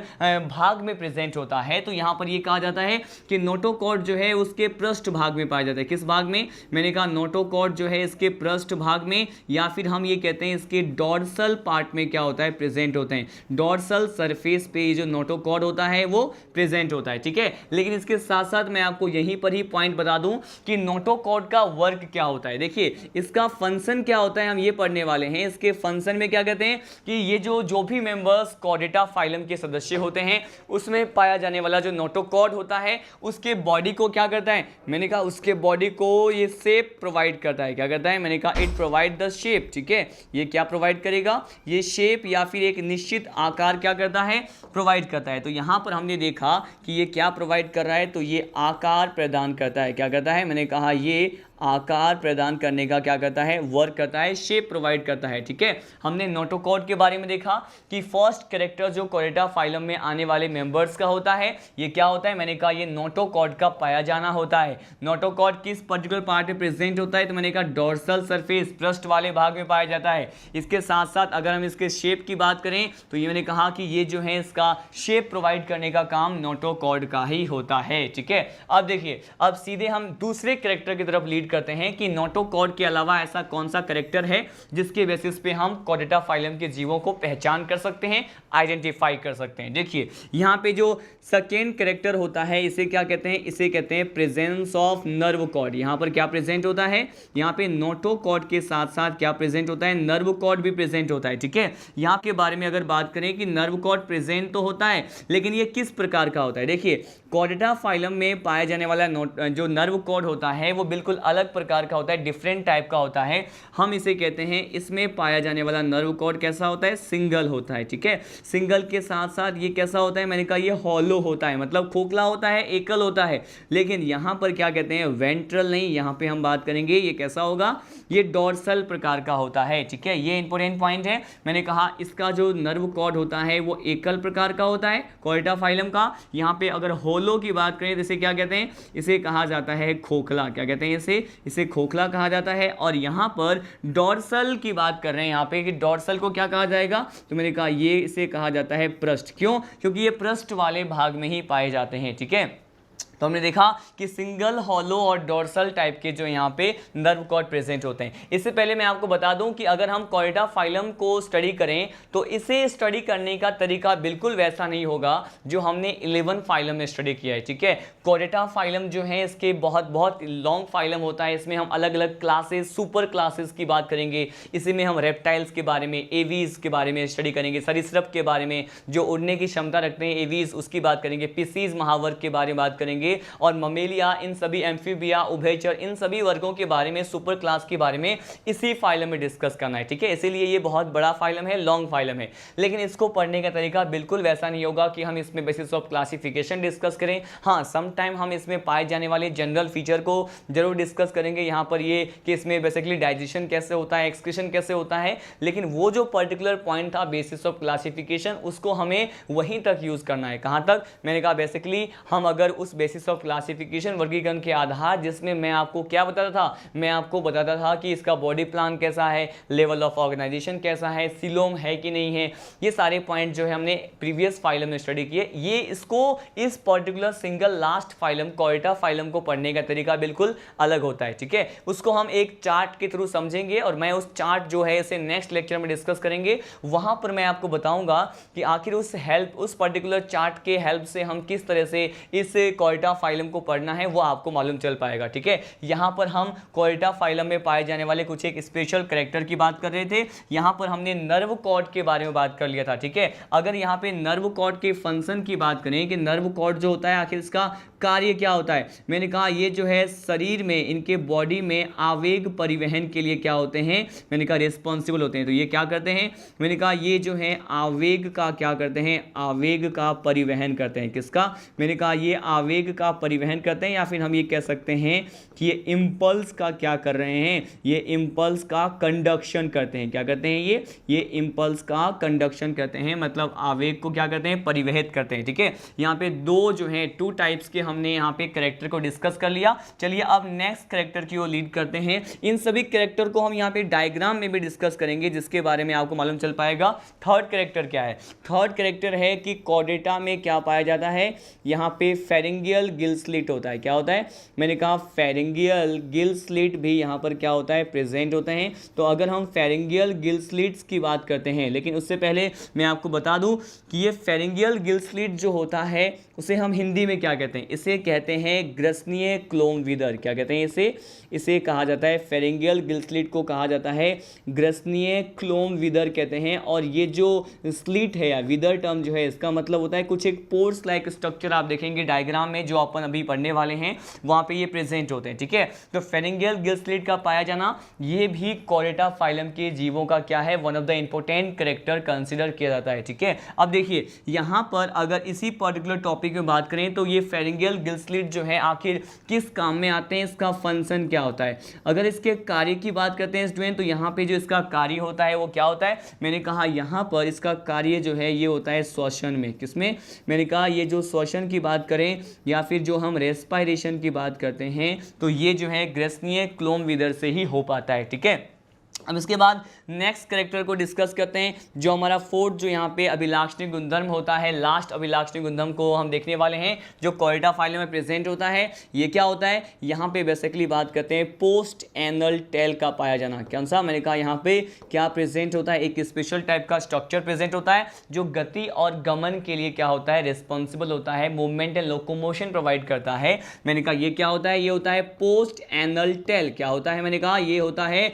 भाग में प्रेजेंट होता है, तो यहाँ पर ये कहा जाता है कि नोटोकॉर्ड जो है उसके पृष्ठ भाग में पाया जाता है। किस भाग में, मैंने कहा नोटोकॉर्ड जो है इसके पृष्ठ भाग में, या फिर हम ये कहते हैं इसके डॉर्सल पार्ट में क्या होता है, प्रेजेंट होते हैं। डॉर्सल सरफेस पे जो नोटोकॉर्ड होता है वो प्रेजेंट होता है। ठीक है, लेकिन इसके साथ साथ मैं आपको यहीं पर ही पॉइंट बता दूं कि नोटोकॉर्ड का वर्क क्या होता है। देखिए इसका फंक्शन क्या होता है, हम ये पढ़ने वाले हैं। इसके फंक्शन में क्या कहते हैं कि ये जो भी मेंबर्स कॉर्डेटा फाइलम के सदस्य होते हैं उसमें पाया जाने वाला जो नोटोकॉर्ड होता है उसके बॉडी को क्या करता है, मैंने कहा उसके बॉडी को ये शेप प्रोवाइड करता है। क्या करता है, मैंने कहा इट प्रोवाइड द शेप। ठीक है, ये क्या प्रोवाइड करेगा, ये शेप या फिर एक निश्चित आकार क्या करता है, प्रोवाइड करता है। तो यहां पर हमने देखा कि ये क्या प्रोवाइड कर रहा है, तो ये आकार प्रदान करता है। क्या करता है, मैंने कहा ये आकार प्रदान करने का क्या करता है, वर्क करता है, शेप प्रोवाइड करता है। ठीक है, हमने नोटोकॉर्ड के बारे में देखा कि फर्स्ट कैरेक्टर जो कॉर्डेटा फाइलम में आने वाले मेंबर्स का होता है ये क्या होता है, मैंने कहा ये नोटोकॉर्ड का पाया जाना होता है। नोटोकॉर्ड किस पर्टिकुलर पार्ट में प्रेजेंट होता है, तो मैंने कहा डॉर्सल सरफेस, पृष्ठ वाले भाग में पाया जाता है। इसके साथ साथ अगर हम इसके शेप की बात करें तो ये मैंने कहा कि ये जो है इसका शेप प्रोवाइड करने का काम नोटोकॉर्ड का ही होता है। ठीक है, अब देखिए अब सीधे हम दूसरे कैरेक्टर की तरफ लीड करते हैं कि नोटोकॉर्ड के अलावा ऐसा कौन सा कैरेक्टर है जिसके बेसिस पे हम कॉर्डेटा फाइलम के जीवों को पहचान कर सकते हैं, आइडेंटिफाई कर सकते हैं। देखिए यहां पे जो सेकेंड कैरेक्टर होता है इसे क्या कहते हैं, इसे कहते हैं प्रेजेंस ऑफ नर्व कॉर्ड। यहां पर क्या प्रेजेंट होता है, यहां पे नोटोकॉर्ड के साथ साथ क्या प्रेजेंट होता है, नर्व कॉर्ड भी प्रेजेंट होता है। ठीक है, यहां के बारे में अगर बात करें कि नर्व कॉर्ड प्रेजेंट तो होता है लेकिन ये किस प्रकार का होता है, देखिए कॉर्डेटा फाइलम में पाया जाने वाला जो नर्व कॉर्ड होता है वो बिल्कुल अलग प्रकार का होता है, डिफरेंट टाइप का होता है। हम इसे कहते हैं, इसमें पाया जाने वाला नर्व कॉर्ड कैसा होता है, सिंगल होता है। ठीक है, सिंगल के साथ साथ ये कैसा होता है, मैंने कहा ये हॉलो होता है, मतलब खोखला होता है, एकल होता है। लेकिन यहां पर क्या कहते हैं, वेंट्रल नहीं, यहां पे हम बात करेंगे ये कैसा होगा, ये डॉर्सल प्रकार का होता है। ठीक है, ये इंपॉर्टेंट पॉइंट है। मैंने कहा इसका जो नर्व कॉर्ड होता है वो एकल प्रकार का होता है कॉर्डेटा फाइलम का। यहां पे अगर होलो की बात करें तो इसे क्या कहते हैं, इसे कहा जाता है खोखला। क्या कहते हैं, इसे खोखला कहा जाता है। और यहां पर डॉर्सल की बात कर रहे हैं, यहां पे कि डॉर्सल को क्या कहा जाएगा, तो मैंने कहा ये इसे कहा जाता है पृष्ठ। क्यों, क्योंकि ये पृष्ठ वाले भाग में ही पाए जाते हैं। ठीक है, तो हमने देखा कि सिंगल, हॉलो और डॉर्सल टाइप के जो यहाँ पे नर्व कॉर्ड प्रेजेंट होते हैं। इससे पहले मैं आपको बता दूं कि अगर हम कॉर्डेटा फाइलम को स्टडी करें तो इसे स्टडी करने का तरीका बिल्कुल वैसा नहीं होगा जो हमने 11 फाइलम में स्टडी किया है। ठीक है, कॉर्डेटा फाइलम जो है इसके बहुत लॉन्ग फाइलम होता है। इसमें हम अलग अलग क्लासेस, सुपर क्लासेस की बात करेंगे। इसी में हम रेप्टाइल्स के बारे में, एवीज के बारे में स्टडी करेंगे, सरीसृप के बारे में जो उड़ने की क्षमता रखते हैं एवीज उसकी बात करेंगे, पिसीज महावर्ग के बारे में बात करेंगे, और ममेलिया, इन सभी एम्फीबिया, उभयचर, इन सभी वर्गों के बारे में, सुपर क्लास के बारे में इसी फाइलम में डिस्कस करना है। ठीक है, इसीलिए ये बहुत बड़ा फाइलम है, लॉन्ग फाइलम है। लेकिन इसको पढ़ने का तरीका बिल्कुल वैसा नहीं होगा कि हम इसमें बेसिस ऑफ क्लासिफिकेशन डिस्कस करें। हाँ, सम टाइम हम इसमें पाए जाने वाले जनरल फीचर को जरूर डिस्कस करेंगे। यहाँ पर ये कि इसमें बेसिकली डाइजेशन कैसे होता है, एक्सक्रीशन कैसे होता है, लेकिन वो जो पर्टिकुलर पॉइंट था बेसिस ऑफ क्लासिफिकेशन उसको हमें वहीं तक यूज करना है। कहाँ तक, मैंने कहा बेसिकली हम अगर उस बेसिस बेसिस ऑफ क्लासिफिकेशन, वर्गीकरण के आधार, जिसमें मैं आपको क्या बताता था, मैं आपको बताता था कि इसका बॉडी प्लान कैसा है, लेवल ऑफ ऑर्गेनाइजेशन कैसा है, सिलोम है कि नहीं है, ये सारे पॉइंट जो है हमने प्रीवियस फाइलम में स्टडी किए। ये इसको इस पर्टिकुलर सिंगल लास्ट फाइलम कोएटा फाइलम को पढ़ने का तरीका बिल्कुल अलग होता है, ठीक है। उसको हम एक चार्ट के थ्रू समझेंगे और मैं उस चार्ट जो है इसे नेक्स्ट लेक्चर में डिस्कस करेंगे। वहां पर मैं आपको बताऊंगा कि आखिर उस पर्टिकुलर चार्ट के हेल्प से हम किस तरह से इस कोएटा फाइलम को पढ़ना है वो आपको मालूम चल पाएगा, ठीक है। यहां पर हम कोएटा फाइलम में पाए जाने वाले कुछ एक स्पेशल कैरेक्टर की बात कर रहे थे। यहां पर हमने नर्व कॉर्ड के बारे में बात कर लिया था, ठीक है। अगर यहां पे नर्व कॉर्ड के फंक्शन की बात करें कि नर्व कॉर्ड जो होता है आखिर इसका कार्य क्या होता है, मैंने कहा ये जो है शरीर में, इनके बॉडी में आवेग परिवहन के लिए क्या होते हैं, मैंने कहा रिस्पॉन्सिबल होते हैं। तो ये क्या करते हैं, मैंने कहा ये जो है आवेग का क्या करते हैं, आवेग का परिवहन करते हैं। किसका, मैंने कहा ये आवेग का परिवहन करते हैं, या फिर हम ये कह सकते हैं कि ये इम्पल्स का क्या कर रहे हैं, ये इम्पल्स का कंडक्शन करते हैं। क्या करते हैं ये इम्पल्स का कंडक्शन करते हैं, मतलब आवेग को क्या करते हैं, परिवहित करते हैं, ठीक है। यहाँ पे दो जो है 2 टाइप्स के हमने यहाँ पे कैरेक्टर को डिस्कस कर लिया। चलिए अब नेक्स्ट कैरेक्टर की ओर लीड करते हैं। इन सभी कैरेक्टर को हम यहाँ पे डायग्राम में भी डिस्कस करेंगे, जिसके बारे में आपको मालूम चल पाएगा। थर्ड कैरेक्टर क्या है, थर्ड कैरेक्टर है कि कॉर्डेटा में क्या पाया जाता है, यहाँ पे फेरिंगियल गिल स्लिट होता है। क्या होता है, मैंने कहा फेरिंगियल गिल स्लिट भी यहाँ पर क्या होता है, प्रेजेंट होते हैं। तो अगर हम फेरिंगियल गिल स्लिट्स की बात करते हैं, लेकिन उससे पहले मैं आपको बता दूं कि ये फेरिंगियल गिल स्लिट जो होता है उसे हम हिंदी में क्या कहते हैं, इसे कहते हैं ग्रसनीय क्लोम विदर। क्या कहते हैं इसे कहा जाता है, फेरिंगियल गिल स्लिट को कहा जाता है ग्रसनीय क्लोम विदर कहते हैं। और ये जो स्लिट है या विदर टर्म जो है, इसका मतलब होता है कुछ एक पोर्स लाइक स्ट्रक्चर आप देखेंगे डायग्राम में जो अपन अभी पढ़ने वाले हैं, वहां पे ये प्रेजेंट होते हैं, ठीक है। तो फेरिंगियल गिल स्लिट का पाया जाना, ये भी कॉर्डेटा फाइलम के जीवों का क्या है, one of the important character consider किया जाता है, ठीक है। अब देखिए यहां पर अगर इसी पर्टिकुलर टॉपिक में बात करें तो ये फेरिंगियल गिल स्लिट जो है आखिर किस काम में आते हैं, इसका फंक्शन क्या होता है। अगर इसके कार्य की बात करते हैं स्टूडेंट, तो यहाँ पे जो इसका कार्य होता है वो क्या होता है, मैंने कहा यहाँ पर इसका कार्य जो है ये होता है श्वसन में। किसमें, मैंने कहा ये जो श्वसन की बात करें या फिर जो हम रेस्पायरेशन की बात करते हैं, तो ये जो है ग्रसनीय क्लोम विदर से ही हो पाता है, ठीक है। अब इसके बाद नेक्स्ट कैरेक्टर को डिस्कस करते हैं, जो हमारा फोर्थ जो यहाँ पे अभिलाक्षणिक गुणधर्म होता है, लास्ट अभिलाक्षणिक गुणधर्म को हम देखने वाले हैं, जो कॉर्डेटा फाइलम में प्रेजेंट होता है। ये क्या होता है, यहाँ पे बेसिकली बात करते हैं पोस्ट एनल टेल का पाया जाना। कौन सा, मैंने कहा यहाँ पे क्या प्रेजेंट होता है, एक स्पेशल टाइप का स्ट्रक्चर प्रेजेंट होता है जो गति और गमन के लिए क्या होता है, रिस्पॉन्सिबल होता है, मूवमेंट एंड लोकोमोशन प्रोवाइड करता है। मैंने कहा ये क्या होता है, ये होता है पोस्ट एनल टेल। क्या होता है, मैंने कहा ये होता है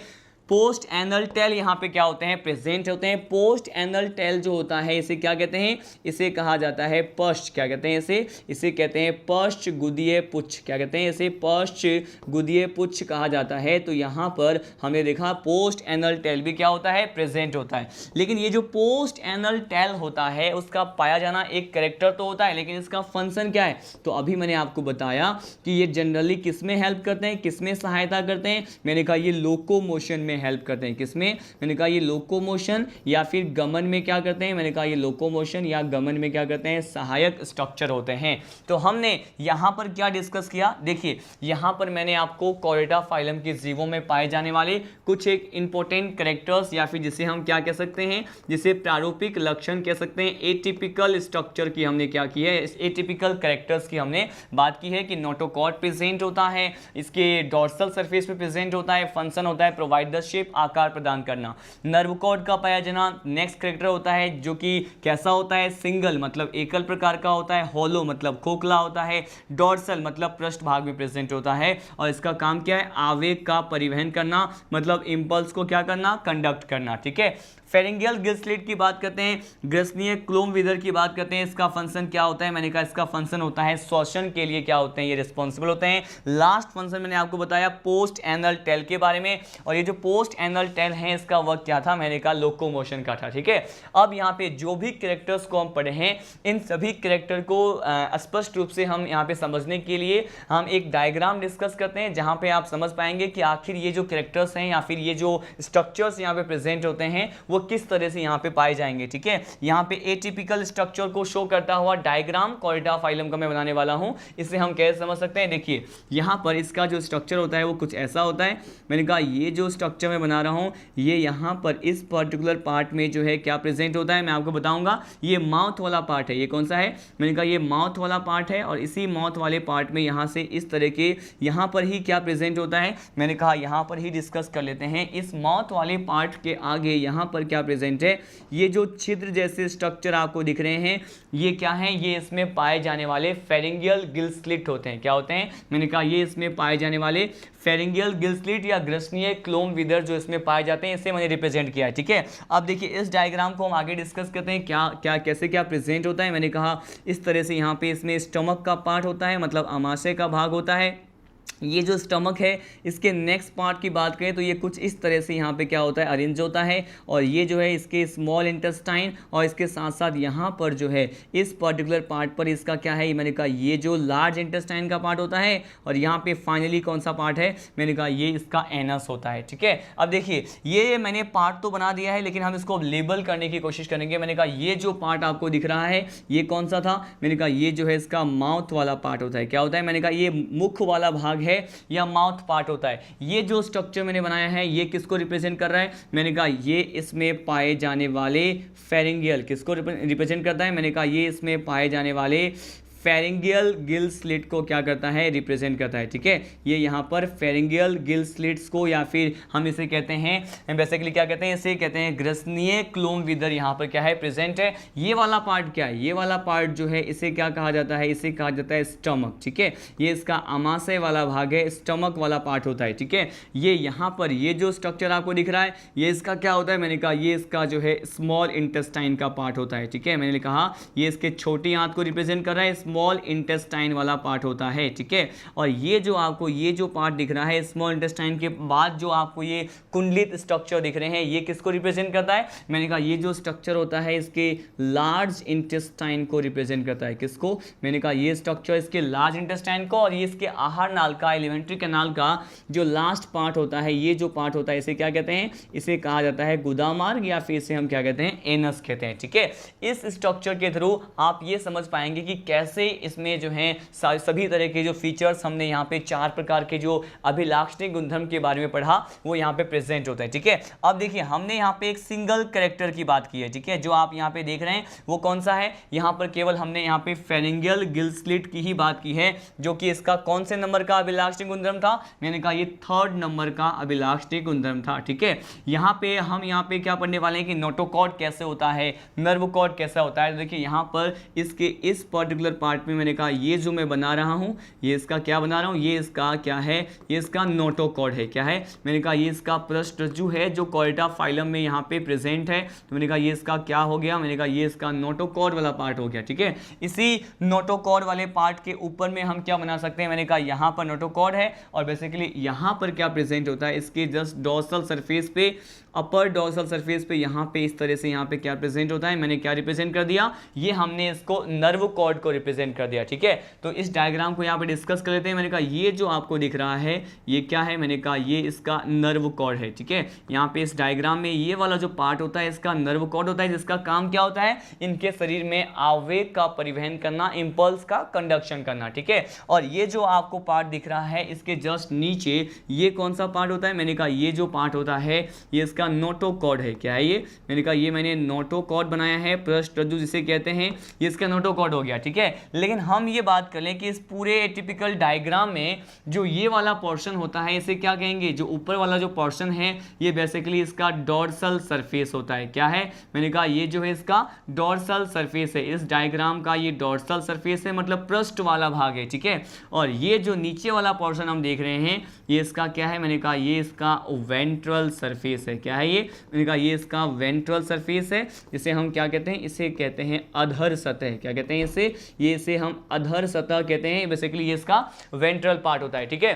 पोस्ट एनल टेल। यहाँ पे क्या होते हैं, प्रेजेंट होते हैं। पोस्ट एनल टेल जो होता है इसे क्या कहते हैं, इसे कहा जाता है पश्च। क्या कहते हैं इसे कहते हैं पश्च गुदीय पुच्छ। क्या कहते हैं इसे, पश्च गुदीय पुच्छ कहा जाता है। तो यहाँ पर हमने देखा पोस्ट एनल टेल भी क्या होता है, प्रेजेंट होता है। लेकिन ये जो पोस्ट एनल टेल होता है उसका पाया जाना एक कैरेक्टर तो होता है, लेकिन इसका फंक्शन क्या है, तो अभी मैंने आपको बताया कि ये जनरली किस में हेल्प करते हैं, किस में सहायता करते हैं। मैंने कहा ये लोकोमोशन में हेल्प करते हैं। किसमें, मैंने कहा ये लोकोमोशन या फिर गमन में क्या करते हैं, मैंने कहा ये लोकोमोशन या गमन में क्या करते हैं, सहायक स्ट्रक्चर होते हैं। तो हमने यहां पर क्या डिस्कस किया, देखिए यहां पर मैंने आपको कॉर्डेटा फाइलम के जीवों में पाए जाने वाले कुछ एक इंपॉर्टेंट कैरेक्टर्स या फिर जिसे हम क्या कह सकते हैं, जिसे प्रारूपिक लक्षण कह सकते हैं, एटिपिकल स्ट्रक्चर की हमने क्या की है, एटिपिकल कैरेक्टर्स की हमने बात की है कि नोटोकॉर्ड प्रेजेंट होता है, इसके डॉर्सल सरफेस पे प्रेजेंट होता है, फंक्शन होता है प्रोवाइड द शेप, आकार प्रदान करना। नर्व कॉर्ड का पाया जाना नेक्स्ट कैरेक्टर होता है, जो कि कैसा होता है, सिंगल मतलब एकल प्रकार का होता है, होलो मतलब खोखला होता है, डॉर्सल मतलब पृष्ठ भाग में प्रेजेंट होता है, और इसका काम क्या है, आवेग का परिवहन करना, मतलब इंपल्स को क्या करना, कंडक्ट करना, ठीक है। फेरिंगियल गिल स्लिट की बात करते हैं, ग्रसनीय क्लोम विदर की बात करते हैं, इसका फंक्शन क्या होता है, मैंने कहा इसका फंक्शन होता है श्वसन के लिए क्या होते हैं, ये रिस्पॉन्सिबल होते हैं। लास्ट फंक्शन मैंने आपको बताया पोस्ट एनल टेल के बारे में, और ये जो पोस्ट एनल टेल है इसका वर्क क्या था, मैंने कहा लोकोमोशन का था। ठीक है, अब यहाँ पे जो भी कैरेक्टर्स को हम पढ़े हैं इन सभी कैरेक्टर को स्पष्ट रूप से हम यहाँ पे समझने के लिए हम एक डायग्राम डिस्कस करते हैं, जहाँ पे आप समझ पाएंगे कि आखिर ये जो कैरेक्टर्स हैं या फिर ये जो स्ट्रक्चर्स यहाँ पे प्रेजेंट होते हैं वो किस तरह से यहाँ पे पाए जाएंगे। ठीक है, यहाँ पे एटिपिकल स्ट्रक्चर को शो करता हुआ डायग्राम कॉर्डा फाइलम का मैं बनाने वाला हूँ। इसे हम कैसे समझ सकते हैं, देखिए यहाँ पर इसका जो स्ट्रक्चर होता है वो कुछ ऐसा होता है। मैंने कहा ये जो स्ट्रक्चर मैं बना रहा हूँ ये यहाँ पर इस पर्टिकुलर पार्ट में जो है क्या प्रेजेंट होता है मैं आपको बताऊंगा। ये माउथ वाला पार्ट है, ये कौन सा है, मैंने कहा ये माउथ वाला पार्ट है, और इसी माउथ वाले पार्ट में यहाँ से इस तरह के यहाँ पर ही क्या प्रेजेंट होता है, मैंने कहा यहाँ पर ही डिस्कस कर लेते हैं। इस माउथ वाले पार्ट के आगे यहाँ पर क्या प्रेजेंट है, ये जो छिद्र जैसे स्ट्रक्चर आपको दिख रहे हैं ये क्या है, ये इसमें पाए जाने वाले फेरिंगियल गिल स्लिट होते हैं। क्या होते हैं, मैंने कहा ये इसमें पाए जाने वाले फेरिंगियल गिल स्लिट या ग्रसनीय क्लोम विदर जो इसमें पाए जाते हैं, इसे मैंने रिप्रेजेंट किया है। ठीक है, अब देखिए इस डायग्राम को हम आगे डिस्कस करते हैं क्या क्या कैसे क्या प्रेजेंट होता है। मैंने कहा इस तरह से यहाँ पे इसमें स्टमक का पार्ट होता है, मतलब आमाशय का भाग होता है। ये जो स्टमक है इसके नेक्स्ट पार्ट की बात करें तो ये कुछ इस तरह से यहाँ पे क्या होता है, अरेंज होता है, और ये जो है इसके स्मॉल इंटेस्टाइन, और इसके साथ साथ यहाँ पर जो है इस पर्टिकुलर पार्ट पर इसका क्या है, मैंने कहा ये जो लार्ज इंटेस्टाइन का पार्ट होता है, और यहाँ पे फाइनली कौन सा पार्ट है, मैंने कहा ये इसका एनस होता है। ठीक है, अब देखिए ये मैंने पार्ट तो बना दिया है लेकिन हम इसको लेबल करने की कोशिश करेंगे। मैंने कहा ये जो पार्ट आपको दिख रहा है ये कौन सा था, मैंने कहा ये जो है इसका माउथ वाला पार्ट होता है। क्या होता है, मैंने कहा ये मुख वाला भाग है या माउथ पार्ट होता है। ये जो स्ट्रक्चर मैंने बनाया है ये किसको रिप्रेजेंट कर रहा है, मैंने कहा ये इसमें पाए जाने वाले फेरिंगियल किसको रिप्रेजेंट करता है, मैंने कहा ये इसमें पाए जाने वाले फेरिंगियल गिल स्लिट को क्या करता है, रिप्रेजेंट करता है। ठीक है, ये यहाँ पर फेरिंगियल गिल स्लिट्स को या फिर हम इसे कहते हैं बेसिकली क्या कहते हैं, इसे कहते हैं ग्रसनीय क्लोम विदर यहाँ पर क्या है प्रेजेंट है। ये वाला पार्ट क्या है, ये वाला पार्ट जो है इसे क्या कहा जाता है, इसे कहा जाता है स्टमक। ठीक है, ये इसका आमाशय वाला भाग है, स्टमक वाला पार्ट होता है। ठीक है, ये यहाँ पर ये जो स्ट्रक्चर आपको दिख रहा है ये इसका क्या होता है, मैंने कहा ये इसका जो है स्मॉल इंटेस्टाइन का पार्ट होता है। ठीक है, मैंने कहा ये इसके छोटी आंत को रिप्रेजेंट कर रहा है, स्मॉल इंटेस्टाइन वाला पार्ट होता है। ठीक है, और ये जो आपको ये जो पार्ट दिख रहा है स्मॉल इंटेस्टाइन के बाद जो आपको ये कुंडलित स्ट्रक्चर दिख रहे हैं ये किसको रिप्रेजेंट करता है, मैंने कहा ये जो स्ट्रक्चर होता है इसके लार्ज इंटेस्टाइन को रिप्रेजेंट करता है। किसको, मैंने कहा ये स्ट्रक्चर इसके लार्ज इंटेस्टाइन को, और ये इसके आहार नाल का एलिमेंट्री कैनाल का जो लास्ट पार्ट होता है ये जो पार्ट होता है इसे क्या कहते हैं, इसे कहा जाता है गुदा मार्ग या फिर इसे हम क्या कहते हैं, एनस कहते हैं। ठीक है, इस स्ट्रक्चर के थ्रू आप ये समझ पाएंगे कि कैसे इसमें जो है सभी तरह के जो फीचर्स हमने यहाँ पे 4 प्रकार के जो अभिलाक्षणिक गुणधर्म के बारे में पढ़ा वो यहाँ पे प्रेजेंट होता है। ठीक है, अब देखिए हमने यहाँ पे एक सिंगल कैरेक्टर की बात की है। ठीक है, जो आप यहाँ पे देख रहे हैं वो कौन सा है, यहाँ पर केवल हमने यहाँ पे फेरिंगियल गिल स्लिट की ही बात की है, जो कि इसका कौन से नंबर का अभिलाक्षणिक गुणधर्म था, मैंने कहा ये 3rd नंबर का अभिलाक्षणिक गुणधर्म था। ठीक है, यहाँ पे हम यहाँ पे क्या पढ़ने वाले हैं कि नोटोकॉर्ड कैसे होता है, नर्व कॉर्ड कैसा होता है। देखिए यहाँ पर इसके इस पर्टिकुलर पार्ट में मैंने कहा ये जो मैं बना रहा हूँ ये इसका क्या बना रहा हूँ, ये इसका क्या है, ये इसका नोटोकॉर्ड है। क्या है, मैंने कहा ये इसका पृष्ठरज्जु है जो कॉर्डा फाइलम में यहाँ पे प्रेजेंट है, तो मैंने कहा ये इसका क्या हो गया, मैंने कहा ये इसका नोटोकॉर्ड वाला पार्ट हो गया। ठीक है, इसी नोटोकॉर्ड वाले पार्ट के ऊपर में हम क्या बना सकते हैं, मैंने कहा यहाँ पर नोटोकॉर्ड है, और बेसिकली यहाँ पर क्या प्रेजेंट होता है, इसके जस्ट डोर्सल सरफेस पे, अपर डोर्सल सरफेस पे यहाँ पे इस तरह से यहाँ पे क्या प्रेजेंट होता है, मैंने क्या रिप्रेजेंट कर दिया, ये हमने इसको नर्व कॉर्ड को रिप्रेजेंट कर दिया। ठीक है, तो इस डायग्राम को यहाँ पे डिस्कस कर लेते हैं। मैंने कहा ये जो आपको दिख रहा है ये क्या है, मैंने कहा ये इसका नर्व कॉर्ड है। ठीक है, यहाँ पे इस डायग्राम में ये वाला जो पार्ट होता है इसका नर्व कॉर्ड होता है, जिसका काम क्या होता है, इनके शरीर में आवेग का परिवहन करना, इंपल्स का कंडक्शन करना। ठीक है, और ये जो आपको पार्ट दिख रहा है इसके जस्ट नीचे ये कौन सा पार्ट होता है, मैंने कहा ये जो पार्ट होता है ये इसका नोटोकॉर्ड है। क्या है ये, मैंने कहा ये मैंने नोटोकॉर्ड बनाया है, पृष्ठरज्जु जिसे कहते हैं, ये इसका नोटोकॉर्ड हो गया। ठीक है, लेकिन हम ये बात कर लें कि इस पूरे एटिपिकल डायग्राम में जो ये वाला पोर्शन होता है इसे क्या कहेंगे, जो ऊपर वाला जो पोर्शन है ये बेसिकली इसका डोर्सल सरफेस होता है। क्या है, मैंने कहा ये जो है इसका डोर्सल सरफेस है, इस डायग्राम का ये डोर्सल सरफेस है, मतलब पृष्ठ वाला भाग है। ठीक है, और ये जो नीचे वाला पोर्शन हम देख रहे हैं ये इसका क्या है, मैंने कहा ये इसका वेंट्रल सरफेस है। क्या है ये, मैंने कहा ये इसका वेंट्रल सरफेस है, इसे हम क्या कहते हैं, इसे कहते हैं अधर सतह। क्या कहते हैं इसे, ये इसे हम अधर सतह कहते हैं, बेसिकली ये इसका वेंट्रल पार्ट होता है। ठीक है,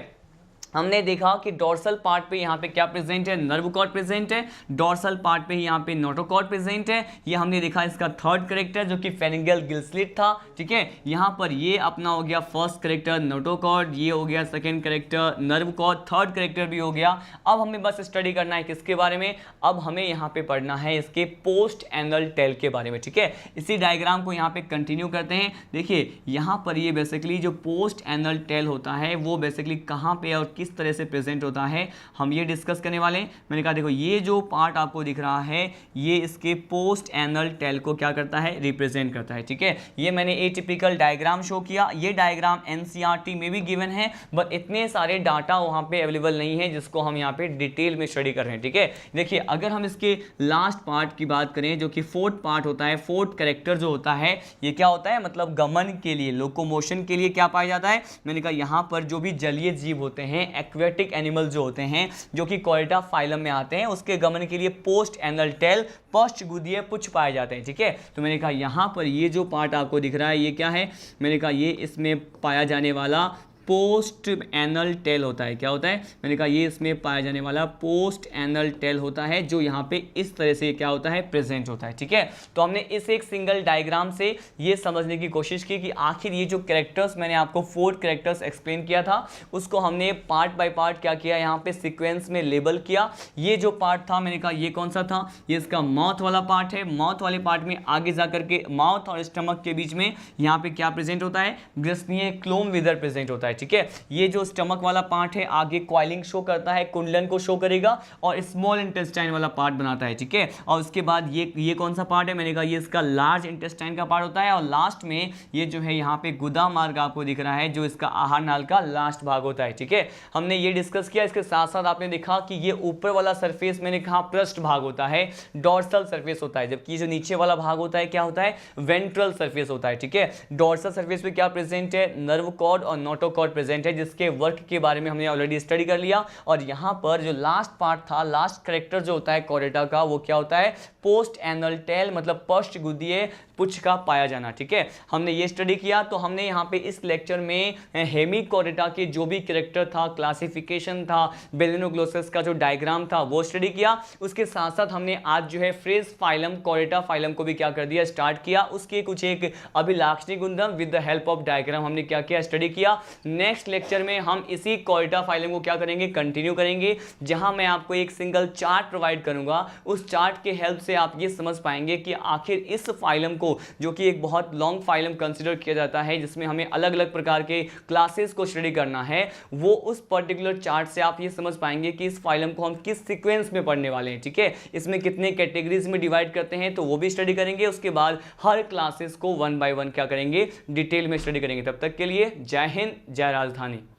हमने देखा कि डोर्सल पार्ट पे यहाँ पे क्या प्रेजेंट है, नर्व कॉर्ड प्रेजेंट है, डोर्सल पार्ट पे यहाँ पे नोटोकॉर्ड प्रेजेंट है। ये हमने देखा इसका थर्ड कैरेक्टर जो कि फेरिंजियल गिल स्लिट था, ठीक है। यहाँ पर ये अपना हो गया फर्स्ट कैरेक्टर नोटोकॉर्ड, ये हो गया second character nerve cord, third character भी हो गया। अब हमें बस स्टडी करना है किसके बारे में, अब हमें यहाँ पे पढ़ना है इसके पोस्ट एनल टेल के बारे में, ठीक है। इसी डायग्राम को यहाँ पे कंटिन्यू करते हैं। देखिए यहाँ पर ये बेसिकली जो पोस्ट एनल टेल होता है वो बेसिकली कहाँ पे और किस तरह से प्रेजेंट होता है हम ये डिस्कस करने वाले हैं। मैंने कहा देखो ये जो पार्ट आपको दिख रहा है ये इसके पोस्ट एनल टेल को क्या करता है, रिप्रेजेंट करता है, ठीक है। ये मैंने एटिपिकल डायग्राम शो किया, ये डायग्राम एनसीईआरटी में भी गिवन है बट इतने सारे डाटा वहां पे अवेलेबल नहीं है जिसको हम यहाँ पे डिटेल में स्टडी कर रहे हैं, ठीक है। देखिए अगर हम इसके लास्ट पार्ट की बात करें जो कि फोर्थ पार्ट होता है, फोर्थ कैरेक्टर जो होता है ये क्या होता है, मतलब गमन के लिए, लोकोमोशन के लिए क्या पाया जाता है। मैंने कहा यहाँ पर जो भी जलीय जीव होते हैं, एक्वेटिक एनिमल जो होते हैं जो कि कॉरिडा फाइलम में आते हैं, उसके गमन के लिए पोस्ट एनल टेल पश्चगुदीय पुच्छ पाए जाते हैं, ठीक है। तो मैंने कहा यहाँ पर ये जो पार्ट आपको दिख रहा है ये क्या है, मैंने कहा ये इसमें पाया जाने वाला पोस्ट एनल टेल होता है। क्या होता है, मैंने कहा ये इसमें पाया जाने वाला पोस्ट एनल टेल होता है जो यहाँ पे इस तरह से क्या होता है, प्रेजेंट होता है, ठीक है। तो हमने इस एक सिंगल डायग्राम से ये समझने की कोशिश की कि आखिर ये जो कैरेक्टर्स मैंने आपको 4 कैरेक्टर्स एक्सप्लेन किया था उसको हमने पार्ट बाय पार्ट क्या किया, यहाँ पे सिक्वेंस में लेबल किया। ये जो पार्ट था मैंने कहा ये कौन सा था, ये इसका माउथ वाला पार्ट है। माउथ वाले पार्ट में आगे जा करके माउथ और स्टमक के बीच में यहाँ पे क्या प्रेजेंट होता है, ग्रसनीय क्लोम विदर प्रेजेंट होता है, ठीक है। ये जो स्टमक वाला पार्ट है आगे कॉइलिंग शो करता है, कुंडलन को शो करेगा और स्मॉल इंटेस्टाइन वाला पार्ट बनाता है, ठीक है। और उसके बाद ये कौन सा पार्ट है, मैंने कहा ये इसका लार्ज इंटेस्टाइन का पार्ट होता है। और लास्ट में ये जो है यहाँ पे गुदा मार्ग आपको दिख रहा है जो इसका आहार नाल का लास्ट भाग होता है, ठीक है। हमने ये डिस्कस किया। इसके साथ साथ आपने देखा कि ये ऊपर वाला सरफेस मैंने कहा पृष्ठ भाग होता है, डॉर्सल सरफेस होता है, जबकि जो नीचे वाला भाग होता है क्या होता है, वेंट्रल सरफेस होता है, ठीक है। डॉर्सल सरफेस पे क्या प्रेजेंट है, नर्व कॉर्ड और नोटोकॉर्ड प्रेजेंट है जिसके वर्क के बारे में हमने ऑलरेडी स्टडी कर लिया। और यहाँ पर जो लास्ट पार्ट था, लास्ट कैरेक्टर जो होता है कॉरिडा का वो क्या होता है, पोस्ट एनल टेल मतलब पश्चगुदीय पुच्छ का पाया जाना, ठीक है। हमने ये स्टडी किया। तो हमने यहाँ पे इस लेक्चर में हेमिकोरिडा के जो भी कैरेक्टर था, क्लासिफिकेशन था, बेलिनोग्लोसस का जो डायग्राम था वो स्टडी किया। उसके साथ साथ हमने आज जो है फ्रेज फाइलम कॉरिडा फाइलम को भी क्या कर दिया, स्टार्ट किया। उसके कुछ एक अभिलाक्षणी गुणधर्म with the help of diagram हमने क्या किया, स्टडी किया। नेक्स्ट लेक्चर में हम इसी कॉरिडा फाइलम को क्या करेंगे, कंटिन्यू करेंगे, जहां मैं आपको एक सिंगल चार्ट प्रोवाइड करूंगा। उस चार्ट के हेल्प से आप ये समझ पाएंगे कि आखिर इस फाइलम को, जो कि एक बहुत लॉन्ग फाइलम कंसीडर किया जाता है जिसमें हमें अलग अलग प्रकार के क्लासेस को स्टडी करना है, वो उस पर्टिकुलर चार्ट से आप ये समझ पाएंगे कि इस फाइलम को हम किस सीक्वेंस में पढ़ने वाले हैं, ठीक है। इसमें कितने कैटेगरीज में डिवाइड करते हैं तो वो भी स्टडी करेंगे। उसके बाद हर क्लासेस को 1 बाय 1 क्या करेंगे, डिटेल में स्टडी करेंगे। तब तक के लिए जय हिंद, जय राजधानी।